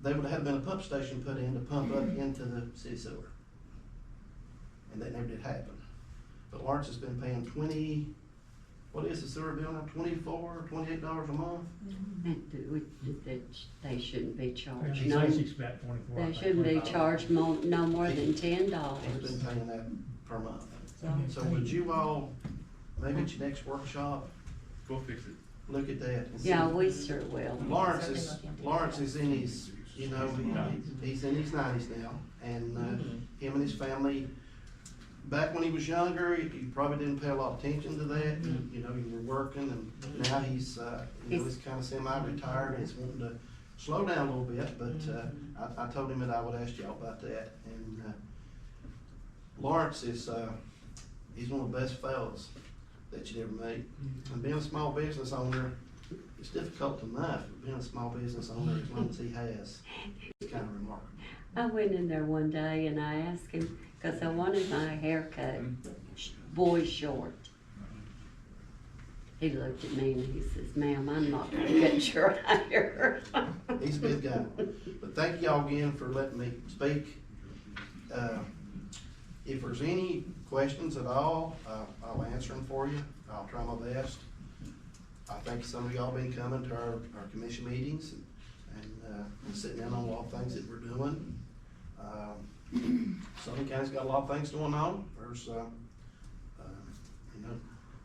they would have been a pump station put in to pump up into the city sewer. And that never did happen. But Lawrence has been paying what is the sewer bill now, $24 or $28 a month? That they shouldn't be charged. He's No, basic's about 24. they shouldn't be charged no more than $10. He's been paying that per month. So would you all, maybe at your next workshop, We'll fix it. look at that? And see? Yeah, we sure will. Lawrence is in his, you know, he's in his 90s now, and him and his family, back when he was younger, he probably didn't pay a lot of attention to that. You know, you were working, and now he's kind of semi-retired, and he's wanting to slow down a little bit, but I told him that I would ask y'all about that. And Lawrence is, he's one of the best fellows that you'd ever meet. And being a small business owner, it's difficult enough, but being a small business owner, as long as he has, it's kind of remarkable. I went in there one day and I asked him, cause I wanted my haircut, boy short. He looked at me and he says, ma'am, I'm not gonna cut your hair. He's a good guy. But thank y'all again for letting me speak. If there's any questions at all, I'll answer them for you. I'll try my best. I think some of y'all been coming to our commission meetings and sitting in on a lot of things that we're doing. Southern County's got a lot of things going on. There's,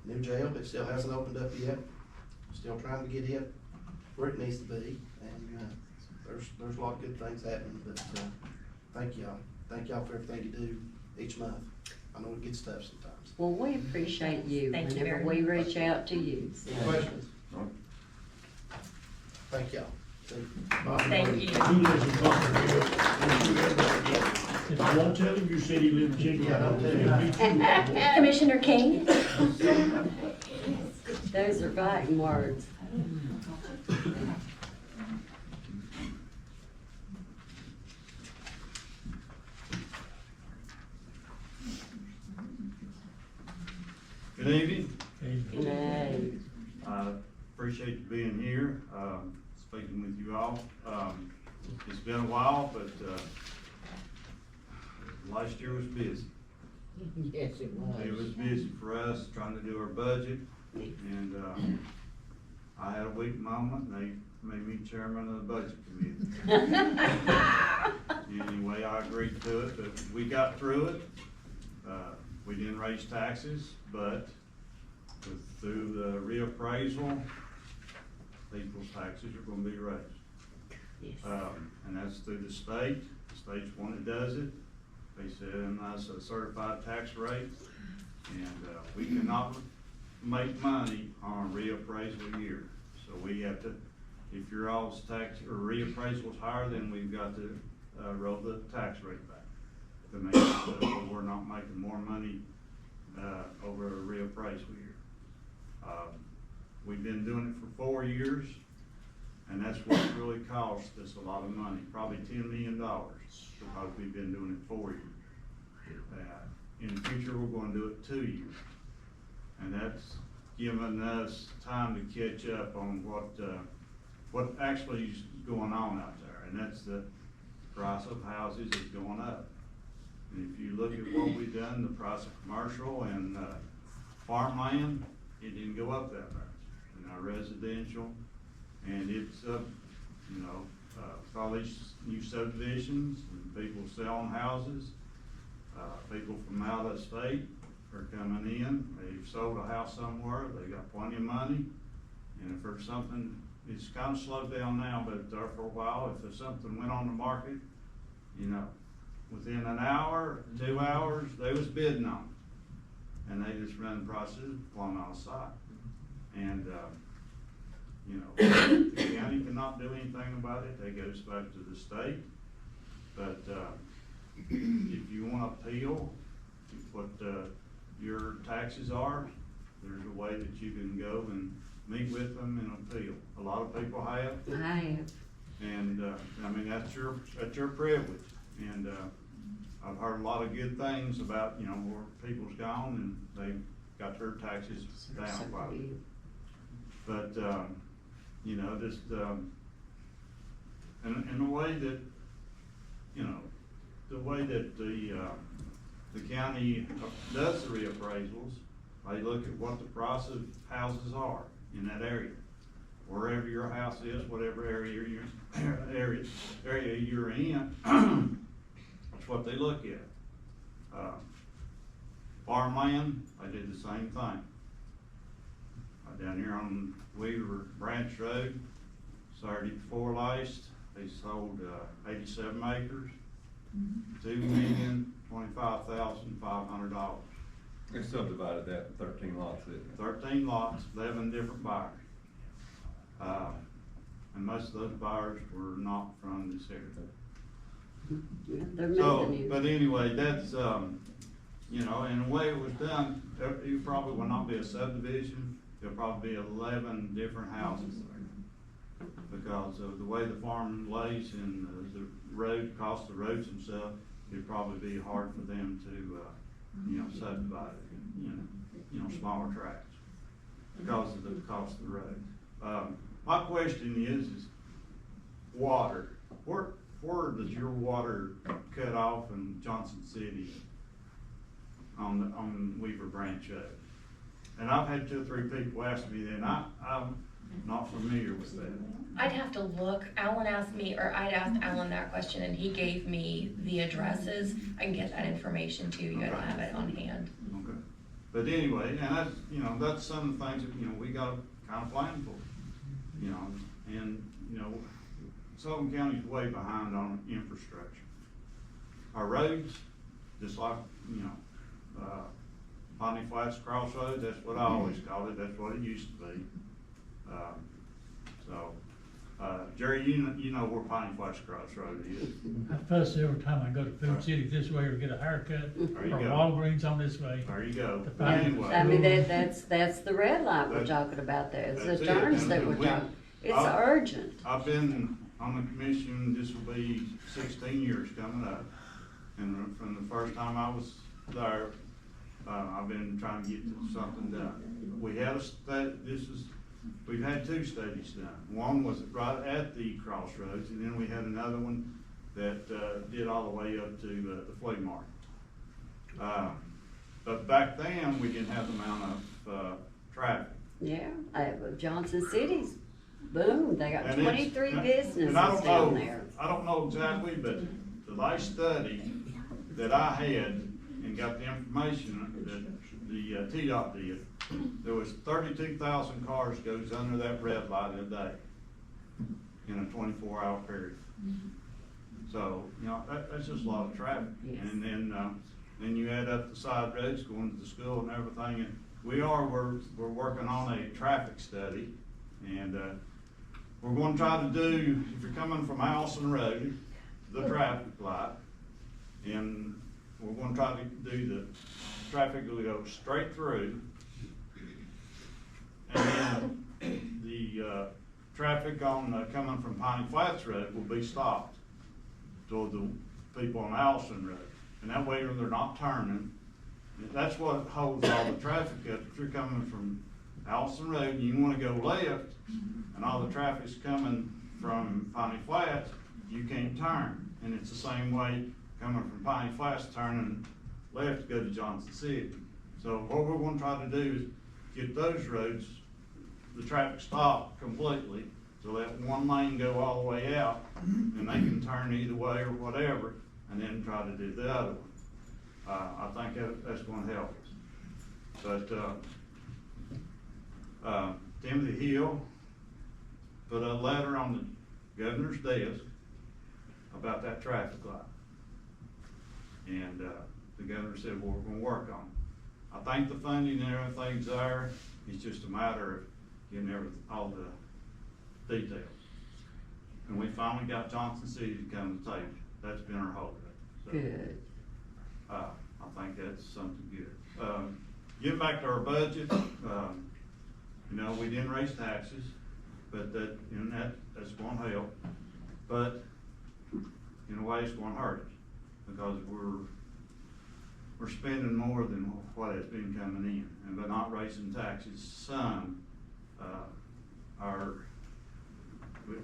new jail that still hasn't opened up yet. Still trying to get it where it needs to be. And there's a lot of good things happening. But thank y'all. Thank y'all for everything you do each month. I know it gets tough sometimes. Well, we appreciate you Thank you whenever very we reach out to you. Any questions? Thank y'all. Thank you. He lives in Bunkerville. If I won't tell him, you said he lived in Yeah, don't tell Chicken. Commissioner King? Those are fighting words. Good evening. Hey. I appreciate you being here, speaking with you all. It's been a while, but last year was busy. Yes, it It was busy for us trying to do our budget, and I had a weak moment, and they made me chairman of the budget committee. Anyway, I agreed to it, but we got through it. We didn't raise taxes, but through the reappraisal, people's taxes are gonna be raised. Yes. And that's through the state. The state's one that does it. They set in us a certified tax rate, And, we cannot make money on a reappraisal year. So we have to, if your all's tax or reappraisal's higher, then we've got to, roll the tax rate back to make sure that we're not making more money, over a reappraisal year. We've been doing it for 4 years, and that's what really cost us a lot of money, probably $10 million, because we've been doing it 4 years. In the future, we're gonna do it 2 years. And that's giving us time to catch up on what actually is going on out there. And that's the price of houses is going up. And if you look at what we've done, the price of commercial and, farmland, it didn't go up that much. And our residential, and it's, all these new subdivisions and people selling houses, people from out of state are coming in. They've sold a house somewhere, they got plenty of money, and if there's something, it's kind of slowed down now, but there for a while, if there's something went on the market, within an hour, 2 hours, they was bidding on it. And they just run prices plumb out of sight. And, the county cannot do anything about it, that goes back to the state. But, if you want to appeal what, your taxes are, there's a way that you can go and meet with them and appeal. A lot of people have. I have. And, that's your privilege. And, I've heard a lot of good things about, where people's gone and they've got their taxes down quite a bit. But, just, and the way that, the way that the county does the reappraisals, they look at what the price of houses are in that area. Wherever your house is, whatever area you're in, that's what they look at. Farmland, I did the same thing. Down here on Weaver Branch Road, Saturday before last, they sold 87 acres, $2,025,500. They subdivided that in 13 lots, didn't they? 13 lots, 11 different buyers. And most of those buyers were not from this area. Yeah, they're So, making you. but anyway, that's, and the way it was done, it probably will not be a subdivision. There'll probably be 11 different houses there. Because of the way the farm lays and the road, cost of roads and stuff, it'd probably be hard for them to, subdivide it, smaller tracts because of the cost of the road. My question is water. Where does your water cut off in Johnson City on Weaver Branch Road? And I've had 2 or 3 people ask me that, and I'm not familiar with that. I'd have to look. Alan asked me, or I'd asked Alan that question, and he gave me the addresses. I can get that information to you. I don't have it on hand. Okay. But anyway, and that's some of the things that, we got to kind of plan for, and, Sullivan County's way behind on infrastructure. Our roads, just like, Bonnie Flats Crossroads, that's what I always called it, that's what it used to be. Jerry, you know where Piney Flats Crossroad is. I fuss every time I go to Food City this way or get a haircut, or There you go. Walgreens on this way. There you go. To find- Anyway. I mean, that's the red light we're talking about there. It's That's the it. turns that And we're we- talking. It's I- urgent. I've been on the commission, this will be 16 years coming up. And from the first time I was there, I've been trying to get something done. We had we've had 2 studies done. One was right at the crossroads, and then we had another one that, did all the way up to the flea market. But back then, we didn't have the amount of, traffic. Yeah, Johnson City's, boom, they got And it's- 23 and businesses I don't down know- there. I don't know exactly, but the last study that I had and got the information that the TDOT did, there was 32,000 cars goes under that red light a day in a 24-hour period. So, that's just a lot of traffic. Yes. And then, then you add up the side roads going to the school and everything. And we're working on a traffic study, and, we're gonna try to do, if you're coming from Allison Road, the traffic light, and we're gonna try to do the traffic will go straight through. And then the, traffic on, coming from Piney Flats Road will be stopped toward the people on Allison Road. And that way they're not turning. That's what holds all the traffic up. If you're coming from Allison Road and you wanna go left, and all the traffic's coming from Piney Flats, you can't turn. And it's the same way coming from Piney Flats, turning left to go to Johnson City. So what we're gonna try to do is get those roads, the traffic stopped completely, to let one lane go all the way out, and they can turn either way or whatever, and then try to do the other one. I think that's gonna help us. But, Timothy Hill put a letter on the governor's desk about that traffic light. And, the governor said, well, we're gonna work on it. I think the funding and everything's there. It's just a matter of getting all the details. And we finally got Johnson City to come to the table. That's been our hope. So, Good. I think that's something good. Getting back to our budget, you know, we didn't raise taxes, but that's gonna help. But in a way, it's gonna hurt us, because we're spending more than what has been coming in. And by not raising taxes, some,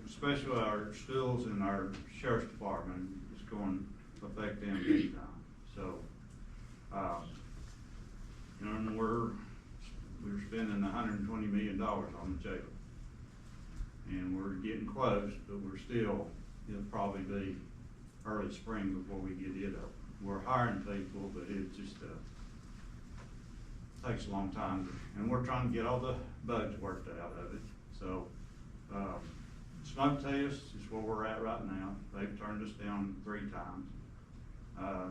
especially our schools and our sheriff's department, is going to affect them big time. So, you know, and we're spending $120 million on the jail. And we're getting close, but it'll probably be early spring before we get it up. We're hiring people, but it just, takes a long time, and we're trying to get all the bugs worked out of it. So, smoke test is where we're at right now. They've turned us down 3 times.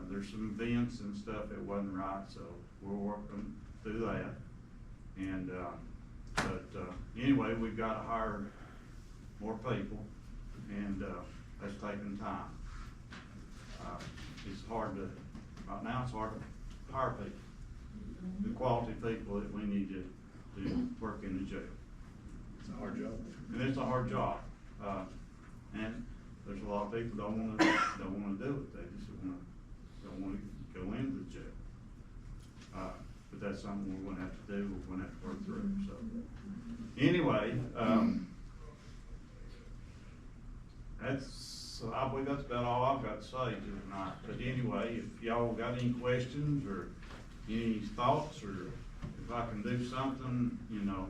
There's some vents and stuff that wasn't right, so we're working through that. And, anyway, we've got to hire more people, and, that's taking time. It's hard to, right now it's hard to hire people, the quality people that we need to work in the jail. It's a hard job. And it's a hard job. And there's a lot of people don't wanna do it. They just don't wanna go into the jail. But that's something we're gonna have to do, we're gonna have to work through, so. Anyway, I believe that's about all I've got to say tonight. But anyway, if y'all got any questions or any thoughts, or if I can do something, you know,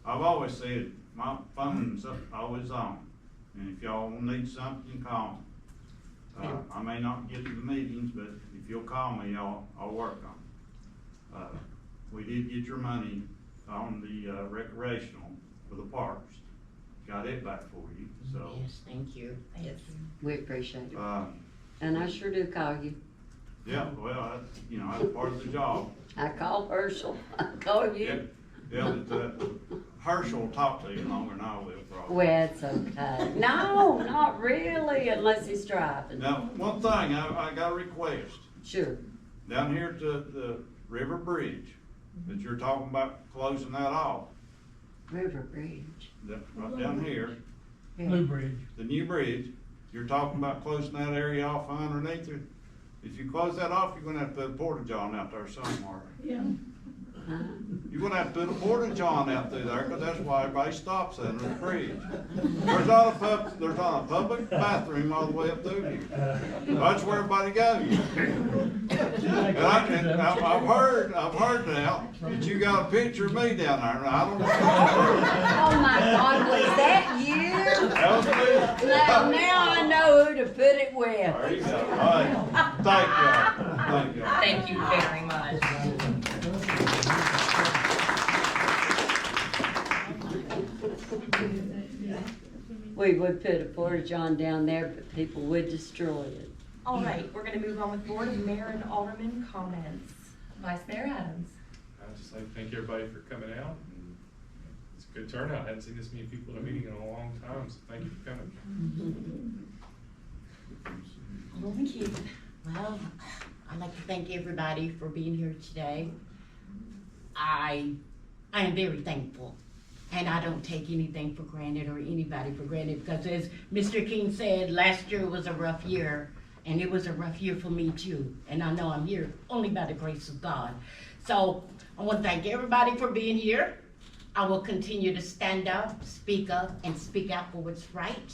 I've always said my phone's always on. And if y'all need something, call me. I may not get to the meetings, but if you'll call me, I'll work on it. We did get your money on the recreational for the parks. Got it back for you, so. Yes, thank you. Yes. We appreciate it. Uh, And I sure do call you. Yeah, well, that's part of the job. I call Herschel, I call you. Yeah, Herschel will talk to you longer than I will, probably. Well, it's okay. No, not really, unless he's driving. Now, one thing, I got a request. Sure. Down here to the River Bridge, that you're talking about closing that off. River Bridge. Right down here, Yeah. Blue Bridge. the new bridge, you're talking about closing that area off underneath it. If you close that off, you're gonna have to put a porta john out there somewhere. Yeah. Huh? You're gonna have to put a porta john out through there, cause that's why everybody stops under the bridge. There's not a public bathroom all the way up through here. That's where everybody goes. And I've heard now that you got a picture of me down there, and I don't know. Oh my God, was that you? That was me. Now I know who to put it with. There you go. All right. Thank you. Thank you. Thank you very much. We would put a porta john down there, but people would destroy it. All right, we're gonna move on with Board of Mayor and Alderman comments. Vice Mayor Adams. I'd just like to thank everybody for coming out. And it's a good turnout. I hadn't seen this many people at a meeting in a long time, so thank you for coming. Alderman Keith. Well, I'd like to thank everybody for being here today. I am very thankful, and I don't take anything for granted or anybody for granted, because as Mr. King said, last year was a rough year, and it was a rough year for me too, and I know I'm here only by the grace of God. So I want to thank everybody for being here. I will continue to stand up, and speak out for what's right.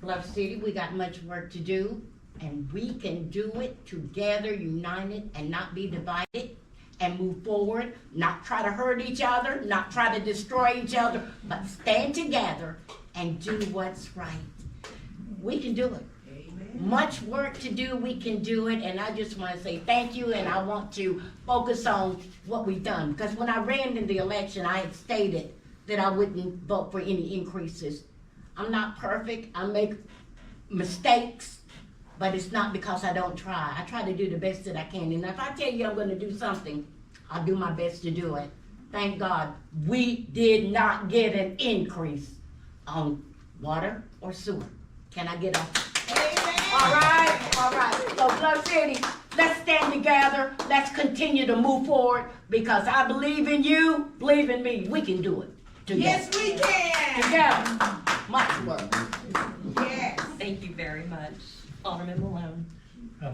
Bluff City, we got much work to do, and we can do it together, united, and not be divided, and move forward, not try to hurt each other, not try to destroy each other, but stand together and do what's right. We can do it. Much work to do, we can do it, and I just want to say thank you, and I want to focus on what we've done, because when I ran in the election, I had stated that I wouldn't vote for any increases. I'm not perfect, I make mistakes, but it's not because I don't try. I try to do the best that I can, and if I tell you I'm gonna do something, I'll do my best to do it. Thank God, we did not get an increase on water or sewer. Can I get a? All right. So Bluff City, let's stand together. Let's continue to move forward, because I believe in you, believe in me. We can do it together. Yes, we can. Together. Much work. Yes. Thank you very much. Alderman Malone.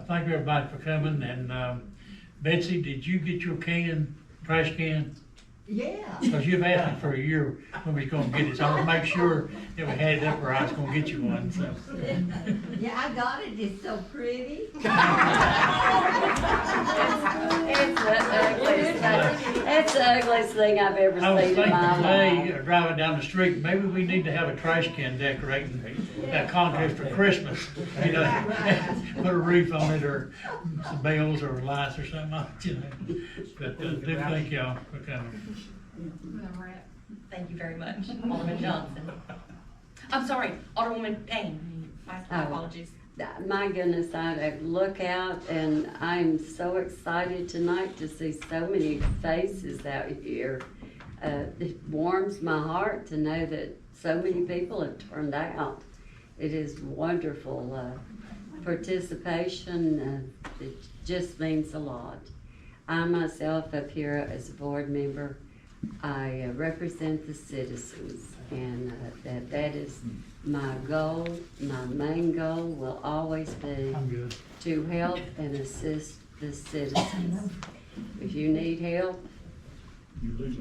Thank you everybody for coming, and, Betsy, did you get your trash can? Yeah. Because you've asked me for a year when we was gonna get it, so I want to make sure that we had it up or I was gonna get you one, so. Yeah, I got it. It's so pretty. It's the ugliest thing I've ever I was seen in thinking my today, life. driving down the street, maybe we need to have a trash can decorating that contest for Christmas. You know, put a roof on it, or some bells or lights or something on it, you know. But do thank y'all for coming. Thank you very much. Alderman Johnson. I'm sorry, Alderwoman Payne. My apologies. My goodness, I look out and I'm so excited tonight to see so many faces out here. It warms my heart to know that so many people have turned out. It is wonderful participation. It just means a lot. I myself up here as a board member, I represent the citizens, and that is my goal. My main goal will always be I'm good. to help and assist the citizens. If you need help,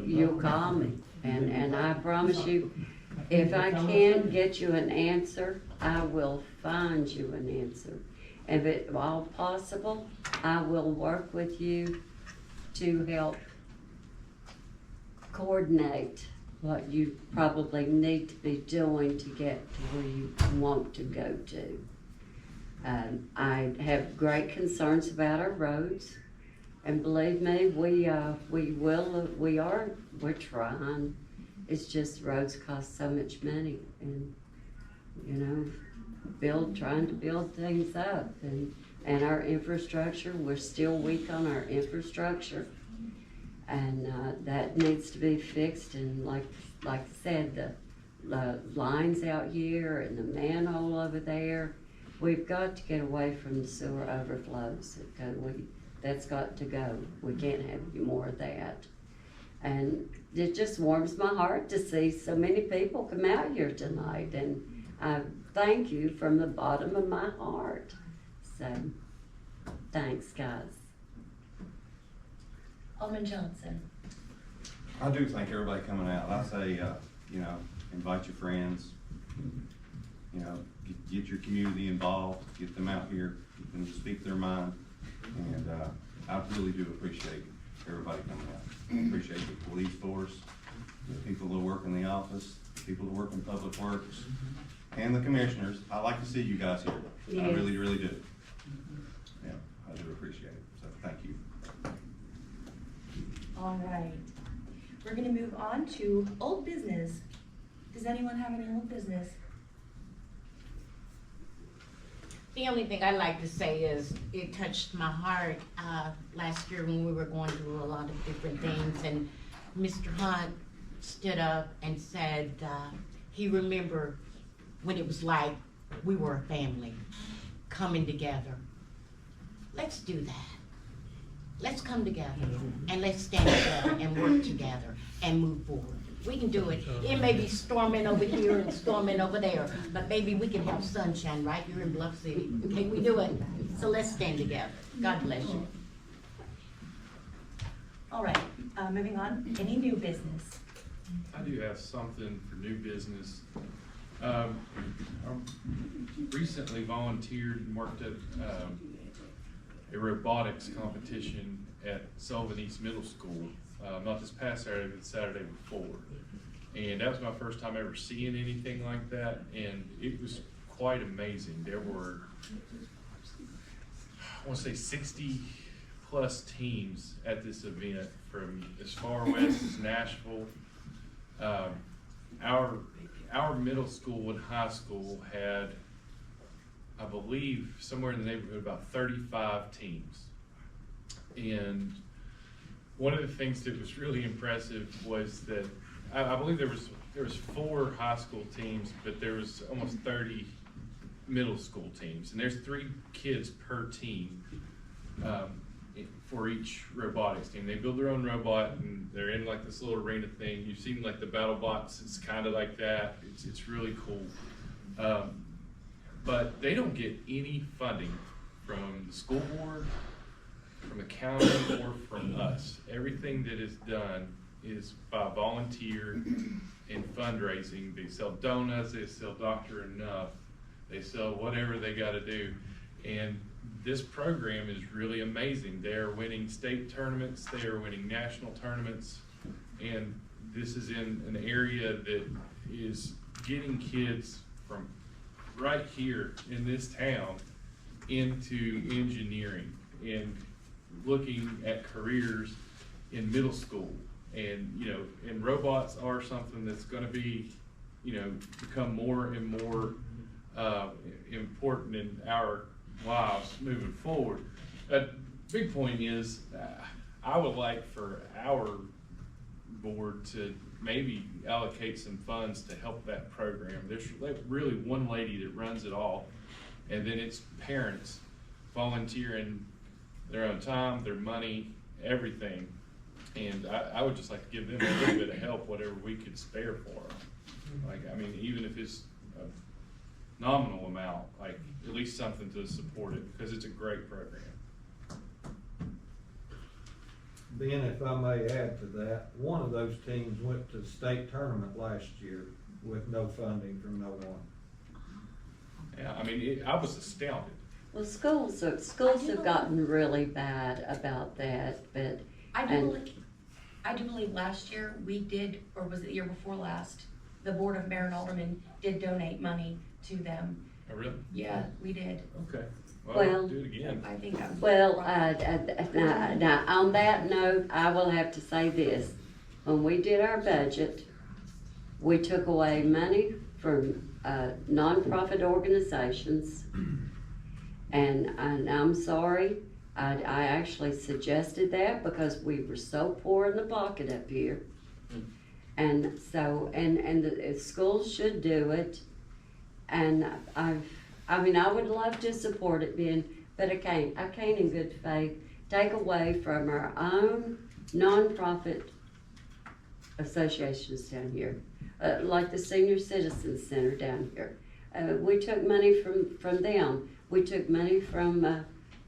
you'll call me, and I promise you, if I can't get you an answer, I will find you an answer. If at all possible, I will work with you to help coordinate what you probably need to be doing to get to where you want to go to. I have great concerns about our roads, and believe me, we're trying. It's just roads cost so much money, and you know, trying to build things up, and our infrastructure, we're still weak on our infrastructure. And that needs to be fixed, and like I said, the lines out here and the manhole over there, we've got to get away from the sewer overflows. That's got to go. We can't have any more of that. And it just warms my heart to see so many people come out here tonight, and I thank you from the bottom of my heart. So, thanks, guys. Alderman Johnson. I do thank everybody coming out. I say, you know, invite your friends, you know, get your community involved, get them out here, get them to speak their mind. And I really do appreciate everybody coming out. I appreciate the police force, the people that work in the office, the people that work in public works, and the commissioners. I like to see you guys here. Yes. I really, really do. Yeah, I do appreciate it. So thank you. All right. We're gonna move on to old business. Does anyone have any old business? The only thing I'd like to say is it touched my heart, last year when we were going through a lot of different things, and Mr. Hunt stood up and said, he remembered when it was like we were a family coming together. Let's do that. Let's come together and let's stand together and work together and move forward. We can do it. It may be storming over here and storming over there, but maybe we can have sunshine right here in Bluff City. Can we do it? So let's stand together. God bless you. All right, moving on. Any new business? I do have something for new business. I recently volunteered and worked at a robotics competition at Sullivan East Middle School, not this past Saturday, but the Saturday before. And that was my first time ever seeing anything like that, and it was quite amazing. There were, I want to say 60 plus teams at this event from as far west as Nashville. Our middle school and high school had, I believe, somewhere in the neighborhood about 35 teams. And one of the things that was really impressive was that I believe there was 4 high school teams, but there was almost 30 middle school teams, and there's 3 kids per team for each robotics team. They build their own robot, and they're in like this little arena thing. You've seen like the battle bots, it's kind of like that. It's really cool. But they don't get any funding from the school board, from the county, or from us. Everything that is done is by volunteer and fundraising. They sell donuts, they sell Dr. Enough, they sell whatever they gotta do. And this program is really amazing. They are winning state tournaments, they are winning national tournaments, and this is in an area that is getting kids from right here in this town into engineering and looking at careers in middle school. And, you know, and robots are something that's gonna be, you know, become more and more important in our lives moving forward. A big point is, I would like for our board to maybe allocate some funds to help that program. There's really one lady that runs it all, and then it's parents volunteering their own time, their money, everything. And I would just like to give them a little bit of help, whatever we could spare for them. Like, I mean, even if it's a nominal amount, like at least something to support it, because it's a great program. Ben, if I may add to that, one of those teams went to the state tournament last year with no funding from no one. Yeah, I mean, I was astounded. Well, schools have gotten really bad about that, but. I do believe last year we did, or was it the year before last, the Board of Mayor and Aldermen did donate money to them. Oh, really? Yeah, we did. Okay. Well, do it again. I think that was. Well, now, on that note, I will have to say this. When we did our budget, we took away money from nonprofit organizations, and I'm sorry, I actually suggested that because we were so poor in the pocket up here. And so, and the schools should do it, and I mean, I would love to support it, Ben, but I can't in good faith take away from our own nonprofit associations down here, like the Senior Citizens Center down here. We took money from them. We took money from,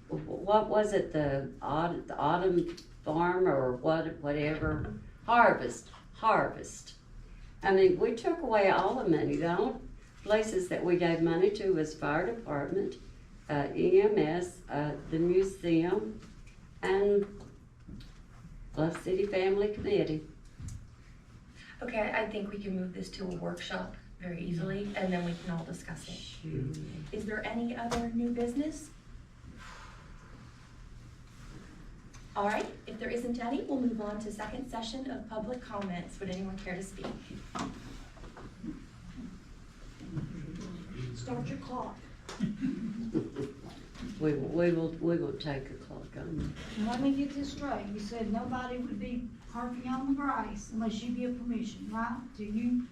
what was it, the Autumn Farm or whatever, Harvest. I mean, we took away all the money. The only places that we gave money to was fire department, EMS, the museum, and Bluff City Family Committee. Okay, I think we can move this to a workshop very easily, and then we can all discuss it. Sure. Is there any other new business? All right, if there isn't any, we'll move on to second session of public comments. Would anyone care to speak? Start your clock. We will take a clock on And let me get this straight, you said nobody would be parking on the grass unless you give permission, right? Do you,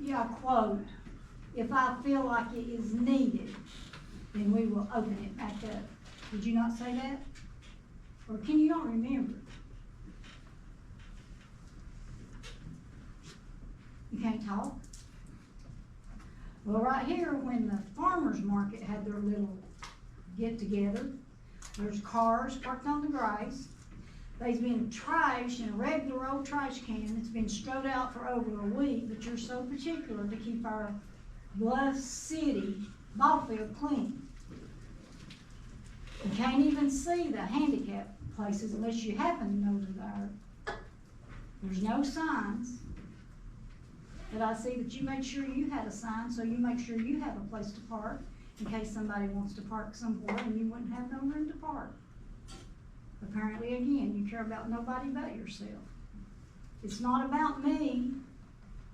yeah, quote, "If I feel like it is needed, then we will open it back up." Did you not say that? Or can you not remember? You can't talk? Well, right here, when the farmer's market had their little get-together, there's cars parked on the grass. There's been trash in a regular old trash can. It's been strode out for over a week, but you're so particular to keep our BLUFF City ball field clean. You can't even see the handicap places unless you happen to know they're there. There's no signs. But I see that you made sure you had a sign, so you make sure you have a place to park in case somebody wants to park somewhere and you wouldn't have no room to park. Apparently, again, you care about nobody but yourself. It's not about me.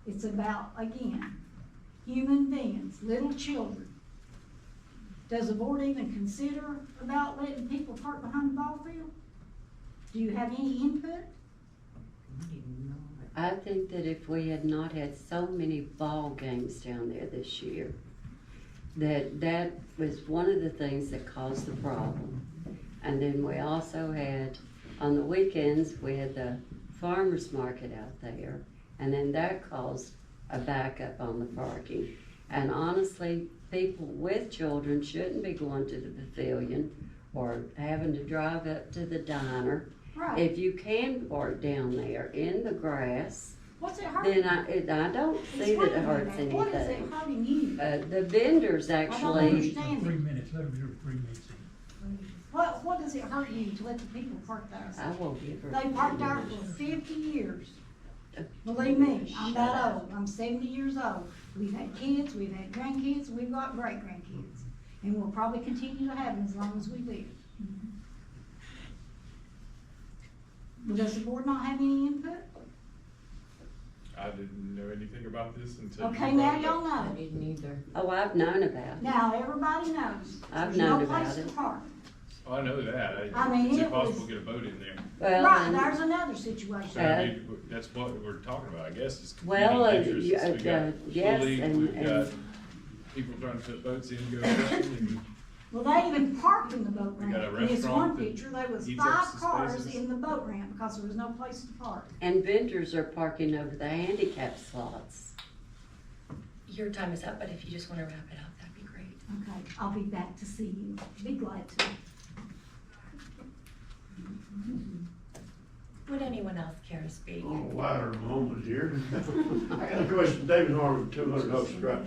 It's about, again, human beings, little children. Does the board even consider about letting people park behind the ball field? Do you have any input? I think that if we had not had so many ball games down there this year, that was one of the things that caused the problem. And then we also had, on the weekends, we had the farmer's market out there, and then that caused a backup on the parking. And honestly, people with children shouldn't be going to the pavilion or having to drive up to the diner. Right. If you can park down there in the grass, What's it hurt? then I don't see that it hurts anything. What is it hurting you? The vendors I don't actually, understand. 3 minutes, let them do 3 minutes. What does it hurt you to let the people park there? I will give her. They parked there for 50 years. Believe me, I'm that old. I'm 70 years old. We've had kids, we've had grandkids, we've got great-grandkids. And we'll probably continue to have them as long as we live. Does the board not have any input? I didn't know anything about this until. Okay, you now brought it y'all up. know. Didn't either. Oh, I've known about it. Now, everybody knows. I've There's known no about place to it. park. Oh, I know that. I mean, It's it impossible was- to get a boat in there. Well, Right, and- there's another situation. So, I mean, that's what we're talking about, I guess, is Well, competing interests. We got yes, Little League, and- we've got and- people trying to put boats in, go fishing, and Well, they even parked in the boat We ramp. got a In this restaurant one that picture, there was eats up 5 some cars spaces. in the boat ramp because there was no place to park. And vendors are parking over the handicap slots. Your time is up, but if you just wanna wrap it up, that'd be great. Okay, I'll be back to see you. Be glad to. Would anyone else care to speak? On a lighter moment here. I got a question, David Harmon, 200 Oaks Drive.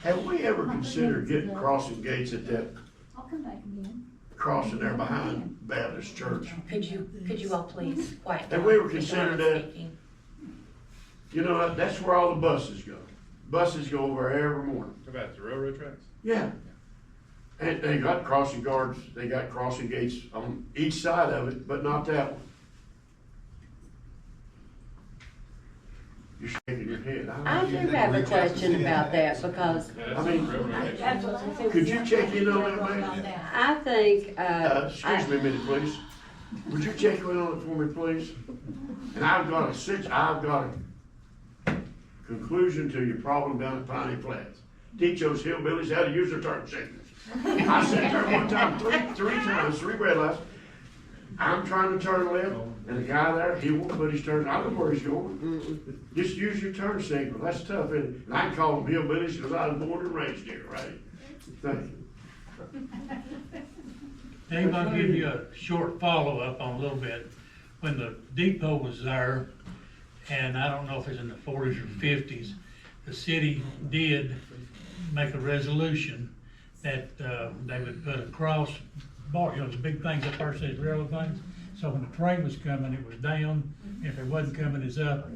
Have we ever considered getting crossing gates at that I'll come back again. crossing there behind Baptist Church? Could you all please quiet down? Have we ever Mr. considered Harmon's that? speaking. You know, that's where all the buses go. Buses go over every morning. about the railroad tracks. Yeah. And they got crossing guards, they got crossing gates on each side of it, but not that one. You're shaking your head. I do have a question about that because Yeah, that's I mean, the railroad tracks. That's what I said. Could you check in on that, ma'am? About that. I think, Excuse me a minute, please. Would you check in on it for me, please? And I've got a conclusion to your problem down at Piney Flats. Teach those hillbillies how to use their turn signals. I sat there one time, three red lights. I'm trying to turn left, and the guy there, he won't put his turn, I know where he's going. Just use your turn signal, that's tough, isn't it? And I call them hillbillies because I was born and raised here, right? Thank you. Dave, I'll give you a short follow-up on a little bit. When the depot was there, and I don't know if it's in the 40s or 50s, the city did make a resolution that they would put a cross bar, you know, those big things up there, says railroad things. So when the train was coming, it was down. If it wasn't coming, it's up.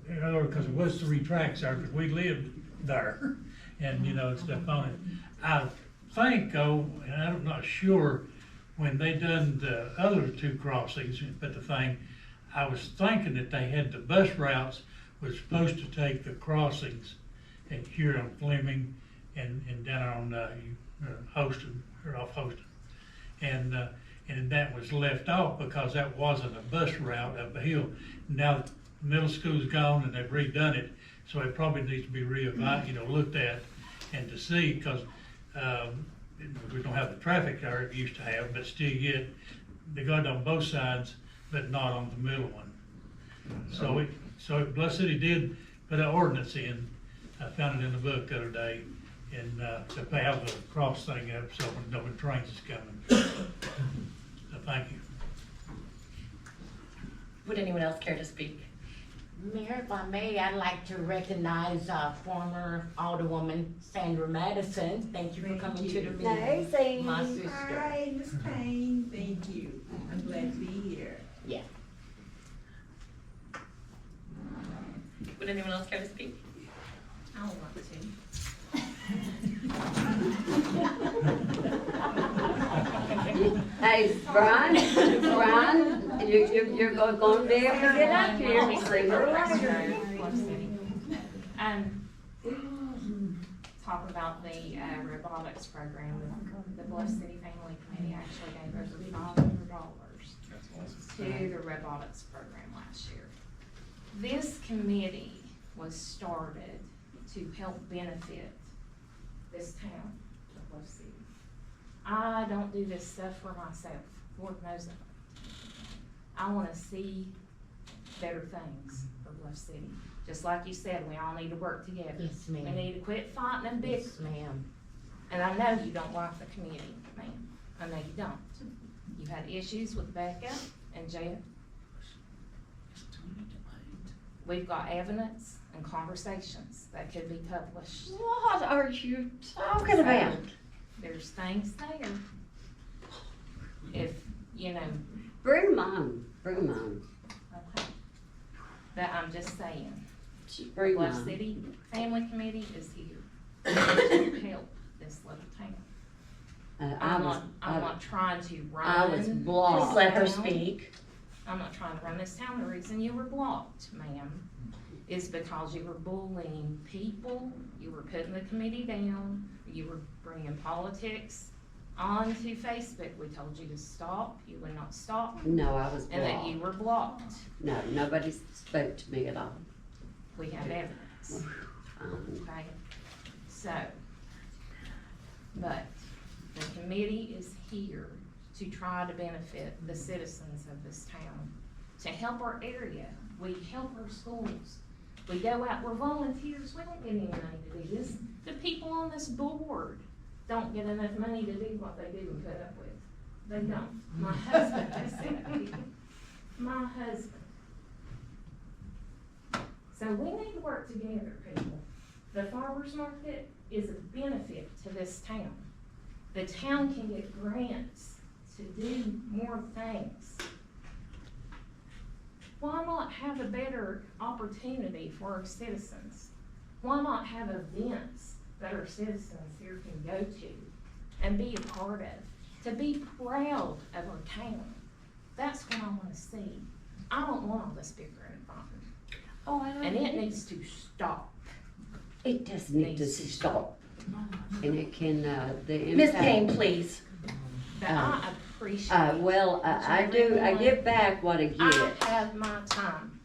In other words, because it was 3 tracks there, because we lived there, and, you know, and stuff on it. I think, though, and I'm not sure, when they done the other 2 crossings, but the thing, I was thinking that they had the bus routes was supposed to take the crossings and here on Fleming and down on, Hostin, or off Hostin. And that was left off because that wasn't a bus route up the hill. Now, the middle school's gone and they've redone it, so it probably needs to be looked at and to see, because, we don't have the traffic there it used to have, but still yet, they got it on both sides, but not on the middle one. So Bluff City did put an ordinance in, I found it in the book the other day, and, to have the cross thing up, so when trains is coming. So thank you. Would anyone else care to speak? Mayor, if I may, I'd like to recognize former Alderwoman Sandra Madison. Thank you for coming to the meeting. My sister. Hi, Ms. Payne, thank you. I'm glad to be here. Yeah. Would anyone else care to speak? I don't want to. Hey, Brian, you're going to be able to get up here and see her later. Talk about the robotics program. The Bluff City Family Committee actually gave over $500 to the robotics program last year. This committee was started to help benefit this town of Bluff City. I don't do this stuff for myself. Lord knows it. I wanna see better things for Bluff City. Just like you said, we all need to work together. Yes, ma'am. We need to quit fighting and bickering. Yes, ma'am. And I know you don't like the committee, ma'am. I know you don't. You had issues with Becca and Jeff. We've got evidence and conversations that could be published. What are you talking about? There's things there. If, Bring them on, okay. But I'm just saying, Just bring them Bluff on. City Family Committee is here to help this little town. I'm not trying to run. I was blocked. Please let her town. speak. I'm not trying to run this town. The reason you were blocked, ma'am, is because you were bullying people, you were putting the committee down, you were bringing politics onto Facebook. We told you to stop, you would not stop, No, I was and that blocked. you were blocked. No, nobody spoke to me at all. We have evidence, okay? So, but the committee is here to try to benefit the citizens of this town, to help our area. We help our schools. We go out, we're volunteers, we don't get any money to do this. The people on this board don't get enough money to do what they do and put up with. They don't. My husband has said that. My husband. So we need to work together, people. The farmer's market is a benefit to this town. The town can get grants to do more things. Why not have a better opportunity for our citizens? Why not have events that our citizens here can go to and be a part of, to be proud of our town? That's what I wanna see. I don't want all this bickering and fighting. Oh, I don't. And it needs to stop. It does need to stop. And it can, the Ms. impact. Payne, please. But I appreciate. Well, I do, I give back what I I get. have my time.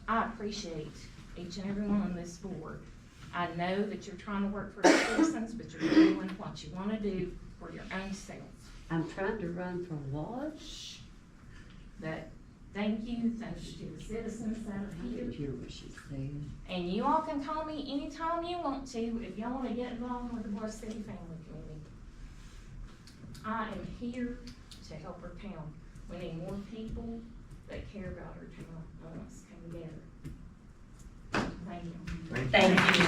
I appreciate each and every one on this board. I know that you're trying to work for the citizens, but you're doing what you wanna do for your own self. I'm trying to run for what? But thank you to the citizens that are I here. didn't hear what she said. And you all can call me anytime you want to, if y'all wanna get involved with the Bluff City Family Committee. I am here to help our town. We need more people that care about our town, and let's come together. Thank you. Thank you.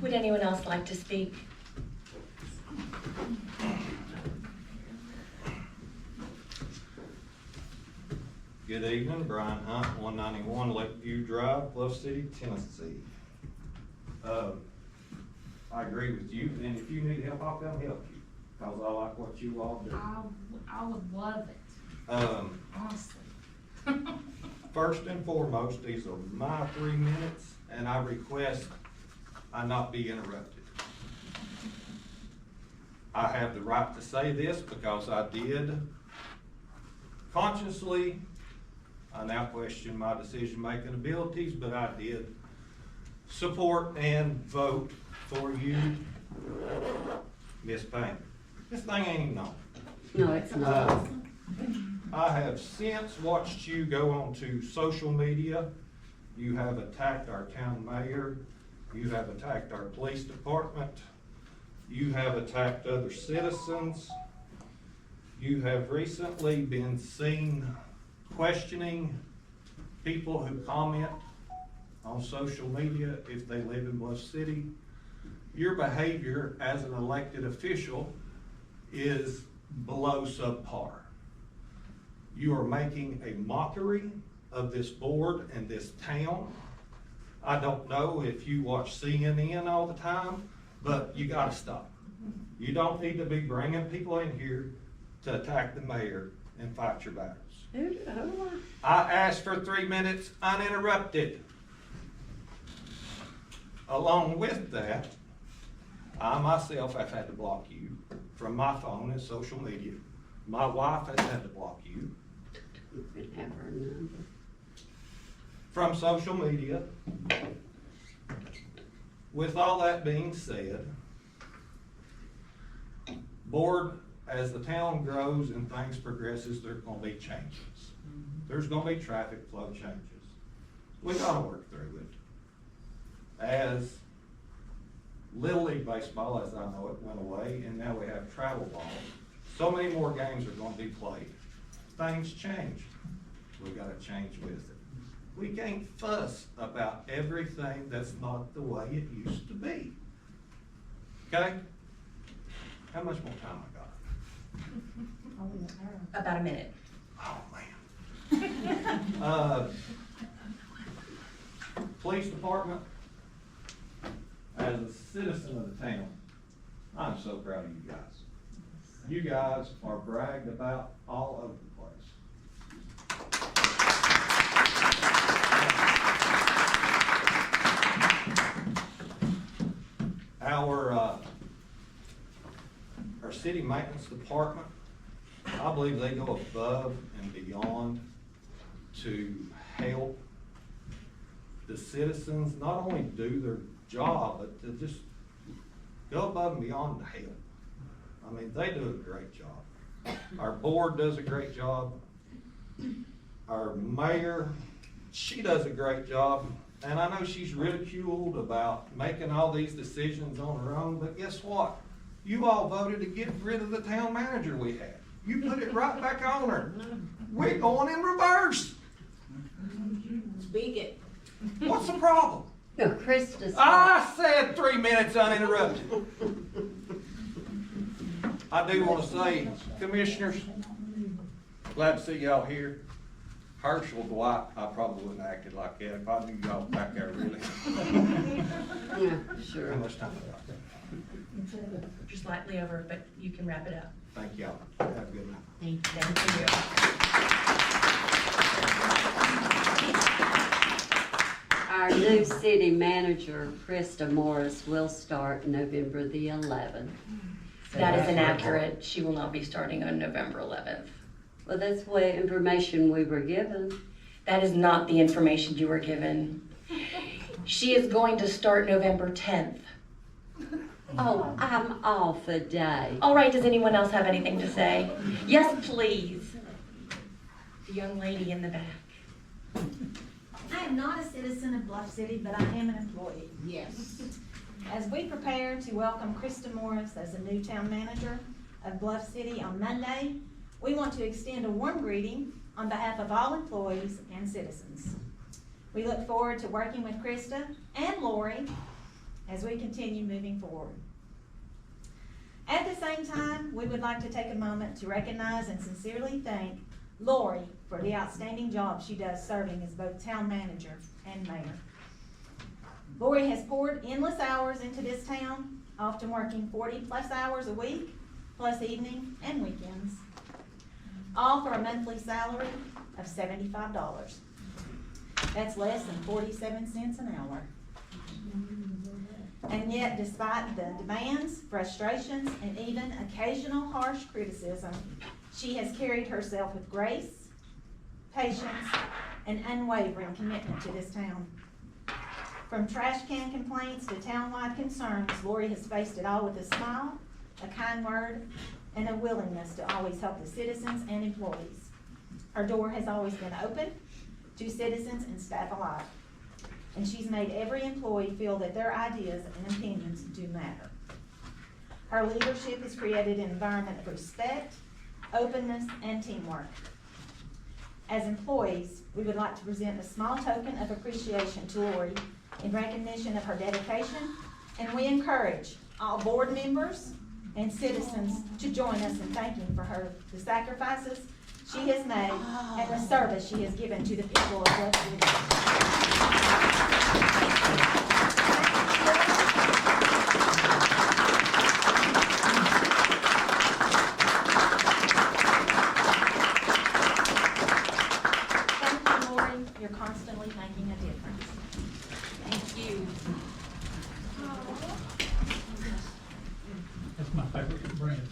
Would anyone else like to speak? Good evening, Brian Hunt, 191 Lakeview Drive, Bluff City, Tennessee. I agree with you, and if you need help, I'll come help you, because I like what you all do. I would love it, Um, honestly. first and foremost, these are my 3 minutes, and I request I not be interrupted. I have the right to say this because I did consciously, I now question my decision-making abilities, but I did support and vote for you, Miss Payne. This thing ain't even on. No, it's not. I have since watched you go onto social media. You have attacked our town mayor. You have attacked our police department. You have attacked other citizens. You have recently been seen questioning people who comment on social media if they live in Bluff City. Your behavior as an elected official is below subpar. You are making a mockery of this board and this town. I don't know if you watch CNN all the time, but you gotta stop. You don't need to be bringing people in here to attack the mayor and fight your battles. I asked for 3 minutes uninterrupted. Along with that, I myself have had to block you from my phone and social media. My wife has had to block you from social media. With all that being said, board, as the town grows and things progresses, there's gonna be changes. There's gonna be traffic flow changes. We gotta work through it. As Little League Baseball, as I know it, went away, and now we have travel ball. So many more games are gonna be played. Things change. We gotta change with it. We can't fuss about everything that's not the way it used to be. Okay? How much more time I got? About a minute. Oh, man. Police department, as a citizen of the town, I'm so proud of you guys. You guys are bragged about all over the place. Our city maintenance department, I believe they go above and beyond to help the citizens not only do their job, but to just go above and beyond to help. I mean, they do a great job. Our board does a great job. Our mayor, she does a great job. And I know she's ridiculed about making all these decisions on her own, but guess what? You all voted to get rid of the town manager we had. You put it right back on her. We're going in reverse. Speak it. What's the problem? No, Krista's. I said 3 minutes uninterrupted. I do want to say, commissioners, glad to see y'all here. Herschel, Dwight, I probably wouldn't have acted like that if I knew y'all back there really. Yeah, sure. How much time I got? Just slightly over, but you can wrap it up. Thank y'all. Have a good night. Thank you. Our new city manager, Krista Morris, will start November the 11th. So That is that's inaccurate. She will not be starting on November 11th. Well, that's what information we were given. That is not the information you were given. She is going to start November 10th. Oh, I'm off a day. All right, does anyone else have anything to say? Yes, please. The young lady in the back. I am not a citizen of Bluff City, but I am an employee. Yes. As we prepare to welcome Krista Morris as the new town manager of Bluff City on Monday, we want to extend a warm greeting on behalf of all employees and citizens. We look forward to working with Krista and Lori as we continue moving forward. At the same time, we would like to take a moment to recognize and sincerely thank Lori for the outstanding job she does serving as both town manager and mayor. Lori has poured endless hours into this town, often working 40+ hours a week, plus evening and weekends, all for a monthly salary of $75. That's less than 47 cents an hour. And yet, despite the demands, frustrations, and even occasional harsh criticism, she has carried herself with grace, patience, and unwavering commitment to this town. From trash can complaints to townwide concerns, Lori has faced it all with a smile, a kind word, and a willingness to always help the citizens and employees. Her door has always been open to citizens and staff alike, and she's made every employee feel that their ideas and opinions do matter. Her leadership has created an environment of respect, openness, and teamwork. As employees, we would like to present a small token of appreciation to Lori in recognition of her dedication, and we encourage all board members and citizens to join us in thanking for the sacrifices she has made and the service she has given to the people of Bluff City. Thank you, Lori. You're constantly making a difference. Thank you. That's my favorite brand.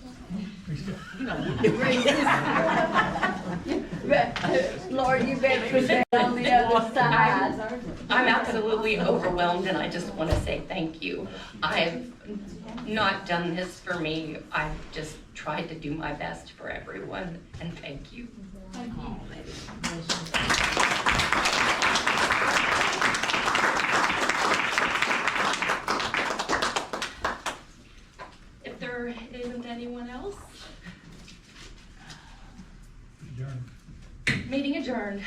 Lord, you better put that on the other side. I'm absolutely overwhelmed, and I just want to say thank you. I've not done this for me. I've just tried to do my best for everyone, and thank you. If there isn't anyone else, Adjourn. meeting adjourned.